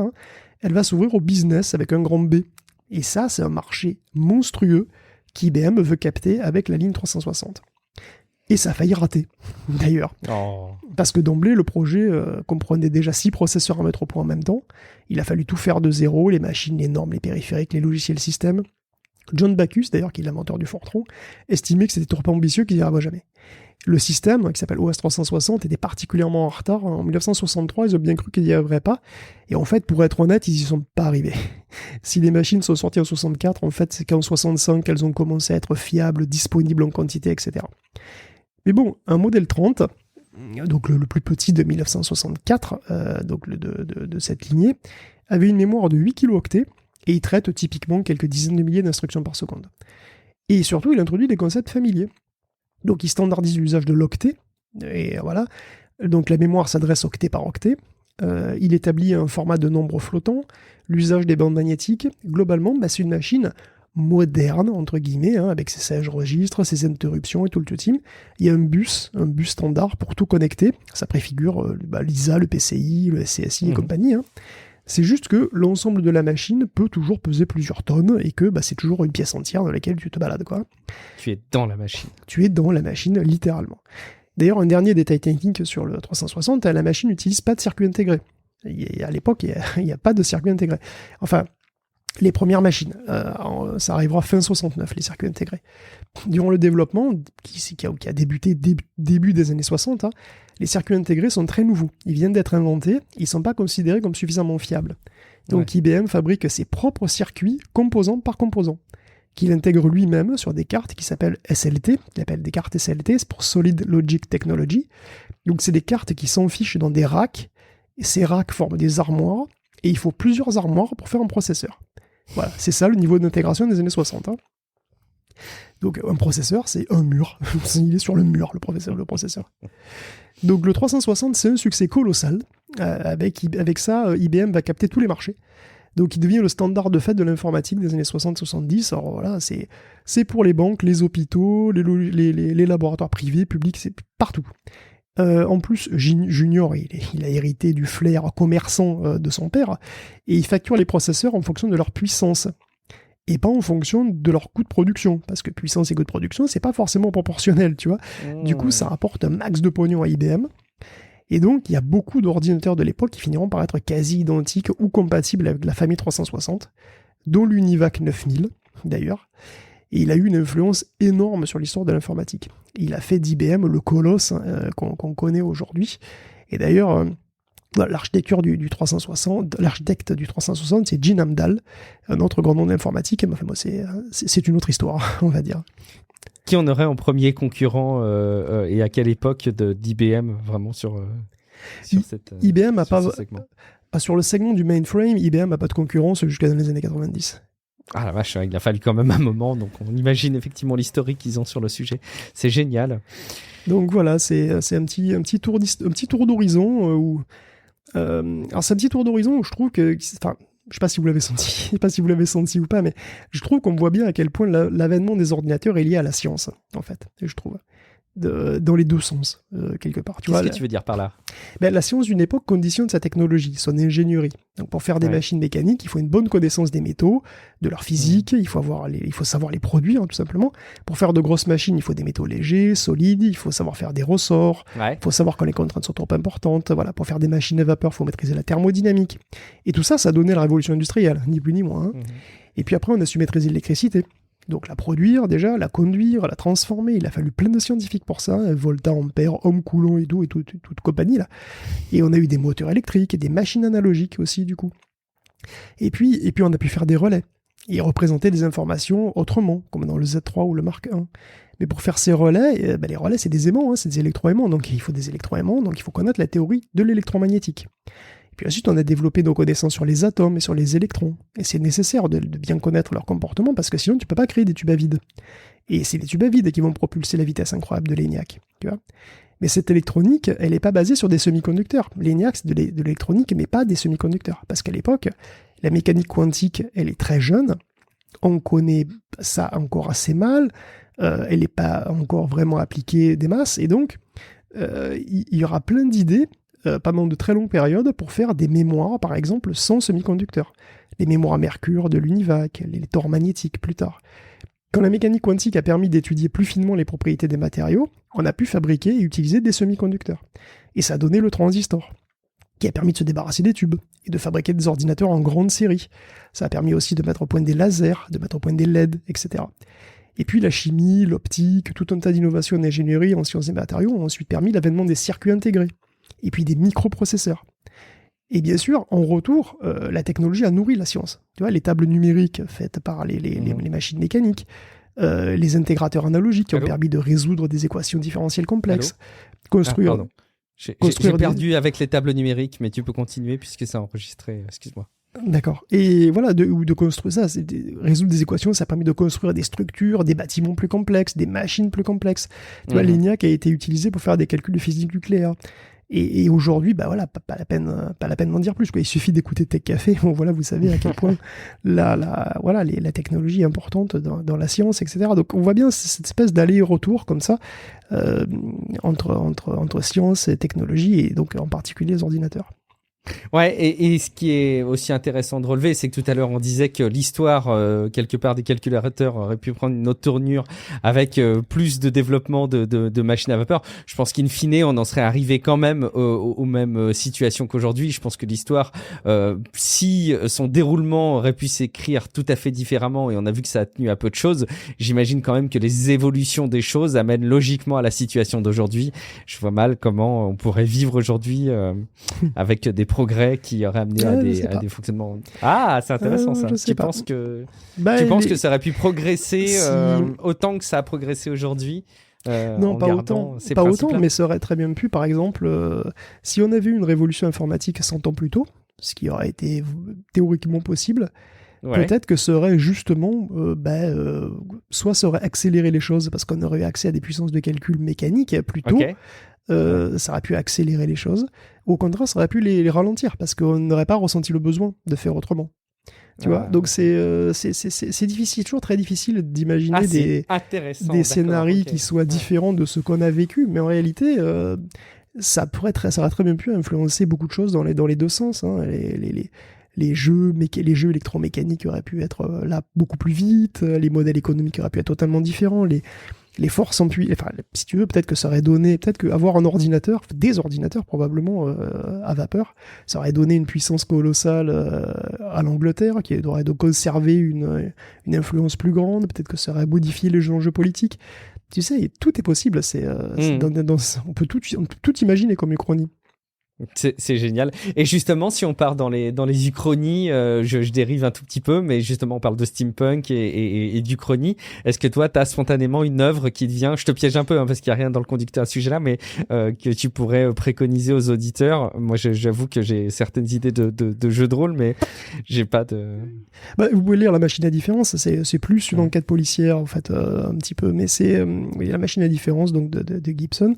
Elle va s'ouvrir au business avec un grand B. Et ça, c'est un marché monstrueux qu'IBM veut capter avec la ligne 360. Et ça a failli rater, d'ailleurs. Parce que d'emblée, le projet comprenait déjà 6 processeurs à mettre au point en même temps. Il a fallu tout faire de zéro, les machines, les normes, les périphériques, les logiciels système. John Backus, d'ailleurs, qui est l'inventeur du Fortran, estimait que c'était trop ambitieux qu'il n'y arriverait jamais. Le système, qui s'appelle OS 360, était particulièrement en retard. En 1963, ils ont bien cru qu'il n'y arriverait pas. Et en fait, pour être honnête, ils n'y sont pas arrivés. Si les machines sont sorties en 64, en fait, c'est qu'en 65 qu'elles ont commencé à être fiables, disponibles en quantité, etc. Mais bon, un modèle 30, donc le plus petit de 1964, donc de cette lignée, avait une mémoire de 8 kilooctets, et il traite typiquement quelques dizaines de milliers d'instructions par seconde. Et surtout, il introduit des concepts familiers. Donc il standardise l'usage de l'octet, et voilà. Donc la mémoire s'adresse octet par octet. Il établit un format de nombre flottant, l'usage des bandes magnétiques. Globalement, c'est une machine moderne, entre guillemets, avec ses 16 registres, ses interruptions et tout le tout-team. Il y a un bus standard pour tout connecter. Ça préfigure l'ISA, le PCI, le SCSI et compagnie. C'est juste que l'ensemble de la machine peut toujours peser plusieurs tonnes et que c'est toujours une pièce entière dans laquelle tu te balades, quoi. Tu es dans la machine. Tu es dans la machine, littéralement. D'ailleurs, un dernier détail technique sur le 360, la machine n'utilise pas de circuit intégré. À l'époque, il n'y a pas de circuit intégré. Enfin, les premières machines, ça arrivera fin 69, les circuits intégrés. Durant le développement, qui a débuté début des années 60, les circuits intégrés sont très nouveaux. Ils viennent d'être inventés, ils ne sont pas considérés comme suffisamment fiables. Donc IBM fabrique ses propres circuits, composant par composant, qu'il intègre lui-même sur des cartes qui s'appellent SLT, qu'il appelle des cartes SLT, c'est pour Solid Logic Technology. Donc c'est des cartes qui s'enfichent dans des racks, et ces racks forment des armoires, et il faut plusieurs armoires pour faire un processeur. Voilà, c'est ça le niveau d'intégration des années 60. Donc un processeur, c'est un mur. Il est sur le mur, le processeur. Donc le 360, c'est un succès colossal. Avec ça, IBM va capter tous les marchés. Donc il devient le standard de fait de l'informatique des années 60-70. Alors voilà, c'est pour les banques, les hôpitaux, les laboratoires privés, publics, c'est partout. En plus, Junior, il a hérité du flair commerçant de son père, et il facture les processeurs en fonction de leur puissance, et pas en fonction de leur coût de production, parce que puissance et coût de production, c'est pas forcément proportionnel, tu vois. Du coup, ça rapporte un max de pognon à IBM, et donc il y a beaucoup d'ordinateurs de l'époque qui finiront par être quasi identiques ou compatibles avec la famille 360, dont l'Univac 9000, d'ailleurs. Et il a eu une influence énorme sur l'histoire de l'informatique. Il a fait d'IBM le colosse qu'on connaît aujourd'hui. Et d'ailleurs, l'architecture du 360, l'architecte du 360, c'est Gene Amdahl, un autre grand nom d'informatique. Enfin, c'est une autre histoire, on va dire. Qui en aurait en premier concurrent et à quelle époque d'IBM vraiment sur cette IBM sur ce segment. Sur le segment du mainframe, IBM n'a pas de concurrence jusqu'à dans les années 90. Ah la vache, il a fallu quand même un moment, donc on imagine effectivement l'historique qu'ils ont sur le sujet. C'est génial. Donc voilà, c'est un petit tour d'horizon alors c'est un petit tour d'horizon où je trouve que, enfin, je sais pas si vous l'avez senti, ou pas, mais je trouve qu'on voit bien à quel point l'avènement des ordinateurs est lié à la science, en fait, je trouve. Dans les deux sens, quelque part. Qu'est-ce que tu veux dire par là ? La science d'une époque conditionne sa technologie, son ingénierie. Donc pour faire des machines mécaniques, il faut une bonne connaissance des métaux, de leur physique, il faut savoir les produire, tout simplement. Pour faire de grosses machines, il faut des métaux légers, solides, il faut savoir faire des ressorts, il faut savoir quand les contraintes sont trop importantes. Voilà, pour faire des machines à vapeur, il faut maîtriser la thermodynamique. Et tout ça, ça a donné la révolution industrielle, ni plus ni moins. Et puis après, on a su maîtriser l'électricité. Donc la produire déjà, la conduire, la transformer, il a fallu plein de scientifiques pour ça, Volta, Ampère, Ohm, Coulomb et toute compagnie là. Et on a eu des moteurs électriques et des machines analogiques aussi du coup. Et puis on a pu faire des relais et représenter des informations autrement, comme dans le Z3 ou le Mark I. Mais pour faire ces relais, les relais c'est des aimants, c'est des électroaimants, donc il faut des électroaimants, donc il faut connaître la théorie de l'électromagnétique. Et puis ensuite, on a développé nos connaissances sur les atomes et sur les électrons. Et c'est nécessaire de bien connaître leur comportement parce que sinon, tu peux pas créer des tubes à vide. Et c'est les tubes à vide qui vont propulser la vitesse incroyable de l'ENIAC. Tu vois. Mais cette électronique, elle n'est pas basée sur des semi-conducteurs. L'ENIAC, c'est de l'électronique, mais pas des semi-conducteurs. Parce qu'à l'époque, la mécanique quantique, elle est très jeune. On connaît ça encore assez mal. Elle n'est pas encore vraiment appliquée des masses. Et donc, il y aura plein d'idées pendant de très longues périodes pour faire des mémoires, par exemple, sans semi-conducteurs. Les mémoires à mercure de l'Univac, les lecteurs magnétiques plus tard. Quand la mécanique quantique a permis d'étudier plus finement les propriétés des matériaux, on a pu fabriquer et utiliser des semi-conducteurs. Et ça a donné le transistor, qui a permis de se débarrasser des tubes et de fabriquer des ordinateurs en grande série. Ça a permis aussi de mettre au point des lasers, de mettre au point des LED, etc. Et puis la chimie, l'optique, tout un tas d'innovations en ingénierie, en sciences des matériaux ont ensuite permis l'avènement des circuits intégrés. Et puis des microprocesseurs. Et bien sûr, en retour, la technologie a nourri la science. Tu vois, les tables numériques faites par les machines mécaniques, les intégrateurs analogiques qui ont permis de résoudre des équations différentielles complexes. Pardon. J'ai perdu avec les tables numériques, mais tu peux continuer puisque c'est enregistré. Excuse-moi. D'accord. Et voilà, de construire ça, résoudre des équations, ça a permis de construire des structures, des bâtiments plus complexes, des machines plus complexes. Tu vois, l'ENIAC a été utilisé pour faire des calculs de physique nucléaire. Et aujourd'hui, voilà, pas la peine d'en dire plus, quoi. Il suffit d'écouter Tech Café, voilà, vous savez à quel point la technologie est importante dans la science, etc. Donc on voit bien cette espèce d'aller-retour comme ça entre science et technologie, et donc en particulier les ordinateurs. Ouais, et ce qui est aussi intéressant de relever, c'est que tout à l'heure on disait que l'histoire quelque part des calculateurs aurait pu prendre une autre tournure avec plus de développement de machines à vapeur. Je pense qu'in fine on en serait arrivé quand même aux mêmes situations qu'aujourd'hui. Je pense que l'histoire, si son déroulement aurait pu s'écrire tout à fait différemment, et on a vu que ça a tenu à peu de choses, j'imagine quand même que les évolutions des choses amènent logiquement à la situation d'aujourd'hui. Je vois mal comment on pourrait vivre aujourd'hui avec des progrès qui auraient amené à des fonctionnements. Ah, c'est intéressant ça. Tu penses que ça aurait pu progresser autant que ça a progressé aujourd'hui? Non, pas autant, mais ça aurait très bien pu, par exemple, si on avait eu une révolution informatique 100 ans plus tôt, ce qui aurait été théoriquement possible, peut-être que ça aurait justement, soit ça aurait accéléré les choses parce qu'on aurait eu accès à des puissances de calcul mécaniques plus tôt. Ça aurait pu accélérer les choses. Au contraire, ça aurait pu les ralentir parce qu'on n'aurait pas ressenti le besoin de faire autrement. Tu vois, donc c'est difficile, toujours très difficile d'imaginer des scénarios qui soient différents de ce qu'on a vécu, mais en réalité, ça aurait très bien pu influencer beaucoup de choses dans les deux sens. Hein. Les jeux électromécaniques auraient pu être là beaucoup plus vite, les modèles économiques auraient pu être totalement différents, les forces en puissance, enfin, si tu veux, peut-être qu'avoir un ordinateur, des ordinateurs probablement à vapeur, ça aurait donné une puissance colossale à l'Angleterre, qui aurait donc conservé une influence plus grande, peut-être que ça aurait modifié les enjeux politiques. Tu sais, tout est possible, on peut tout imaginer comme uchronie. C'est génial. Et justement, si on part dans les uchronies, je dérive un tout petit peu, mais justement, on parle de steampunk et d'uchronie. Est-ce que toi, tu as spontanément une œuvre qui te vient, je te piège un peu, hein, parce qu'il n'y a rien dans le conducteur à ce sujet-là, mais que tu pourrais préconiser aux auditeurs? Moi, j'avoue que j'ai certaines idées de jeux de rôle, mais j'ai pas de... Vous pouvez lire La Machine à différence, c'est plus une enquête policière, en fait, un petit peu, mais c'est La Machine à différence, donc de Gibson.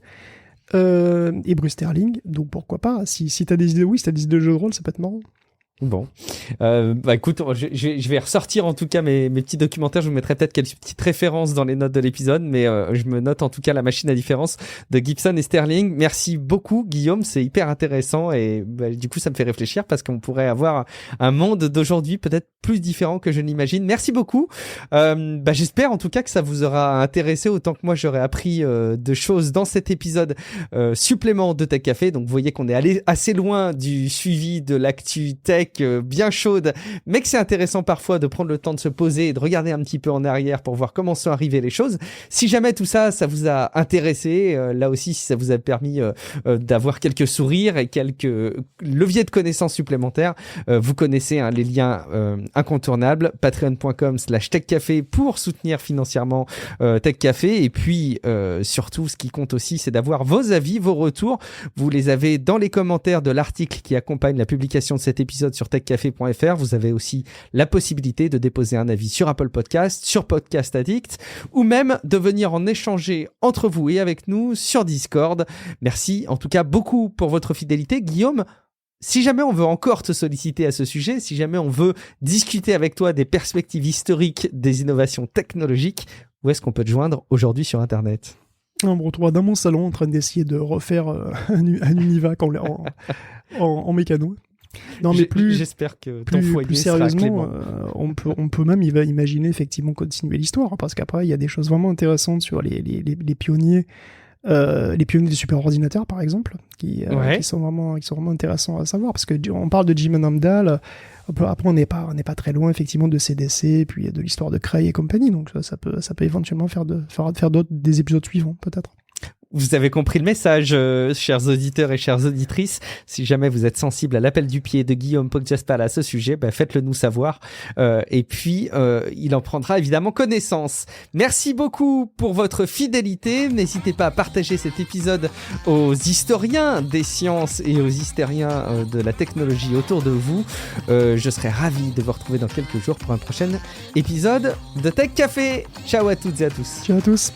Et Bruce Sterling, donc pourquoi pas, si t'as des idées, si t'as des idées de jeux de rôle, ça peut être marrant. Bon, écoute, je vais ressortir en tout cas mes petits documentaires. Je vous mettrai peut-être quelques petites références dans les notes de l'épisode, mais je me note en tout cas La Machine à différence de Gibson et Sterling. Merci beaucoup Guillaume, c'est hyper intéressant et du coup ça me fait réfléchir parce qu'on pourrait avoir un monde d'aujourd'hui peut-être plus différent que je n'imagine. Merci beaucoup. J'espère en tout cas que ça vous aura intéressé autant que moi j'aurais appris de choses dans cet épisode supplément de Tech Café. Donc vous voyez qu'on est allé assez loin du suivi de l'actu tech bien chaude, mais que c'est intéressant parfois de prendre le temps de se poser et de regarder un petit peu en arrière pour voir comment sont arrivées les choses. Si jamais tout ça, ça vous a intéressé, là aussi, si ça vous a permis d'avoir quelques sourires et quelques leviers de connaissances supplémentaires, vous connaissez les liens incontournables, patreon.com/techcafé pour soutenir financièrement Tech Café, et puis surtout, ce qui compte aussi, c'est d'avoir vos avis, vos retours. Vous les avez dans les commentaires de l'article qui accompagne la publication de cet épisode sur techcafé.fr. Vous avez aussi la possibilité de déposer un avis sur Apple Podcast, sur Podcast Addict, ou même de venir en échanger entre vous et avec nous sur Discord. Merci en tout cas beaucoup pour votre fidélité. Guillaume, si jamais on veut encore te solliciter à ce sujet, si jamais on veut discuter avec toi des perspectives historiques des innovations technologiques, où est-ce qu'on peut te joindre aujourd'hui sur Internet ? On me retrouve dans mon salon en train d'essayer de refaire un Univac en mécano. Non, mais j'espère que ton foyer plus sera sérieusement, clément. on peut même imaginer effectivement continuer l'histoire, parce qu'après il y a des choses vraiment intéressantes sur les pionniers. Les pionniers des superordinateurs, par exemple, qui sont vraiment intéressants à savoir, parce que on parle de Jim Amdahl, après on n'est pas très loin effectivement de CDC, puis de l'histoire de Cray et compagnie, donc ça peut éventuellement faire des épisodes suivants, peut-être. Vous avez compris le message, chers auditeurs et chères auditrices. Si jamais vous êtes sensible à l'appel du pied de Guillaume Poggiaspal à ce sujet, faites-le nous savoir. Et puis, il en prendra évidemment connaissance. Merci beaucoup pour votre fidélité. N'hésitez pas à partager cet épisode aux historiens des sciences et aux hystériens de la technologie autour de vous. Je serai ravi de vous retrouver dans quelques jours pour un prochain épisode de Tech Café. Ciao à toutes et à tous. Ciao à tous.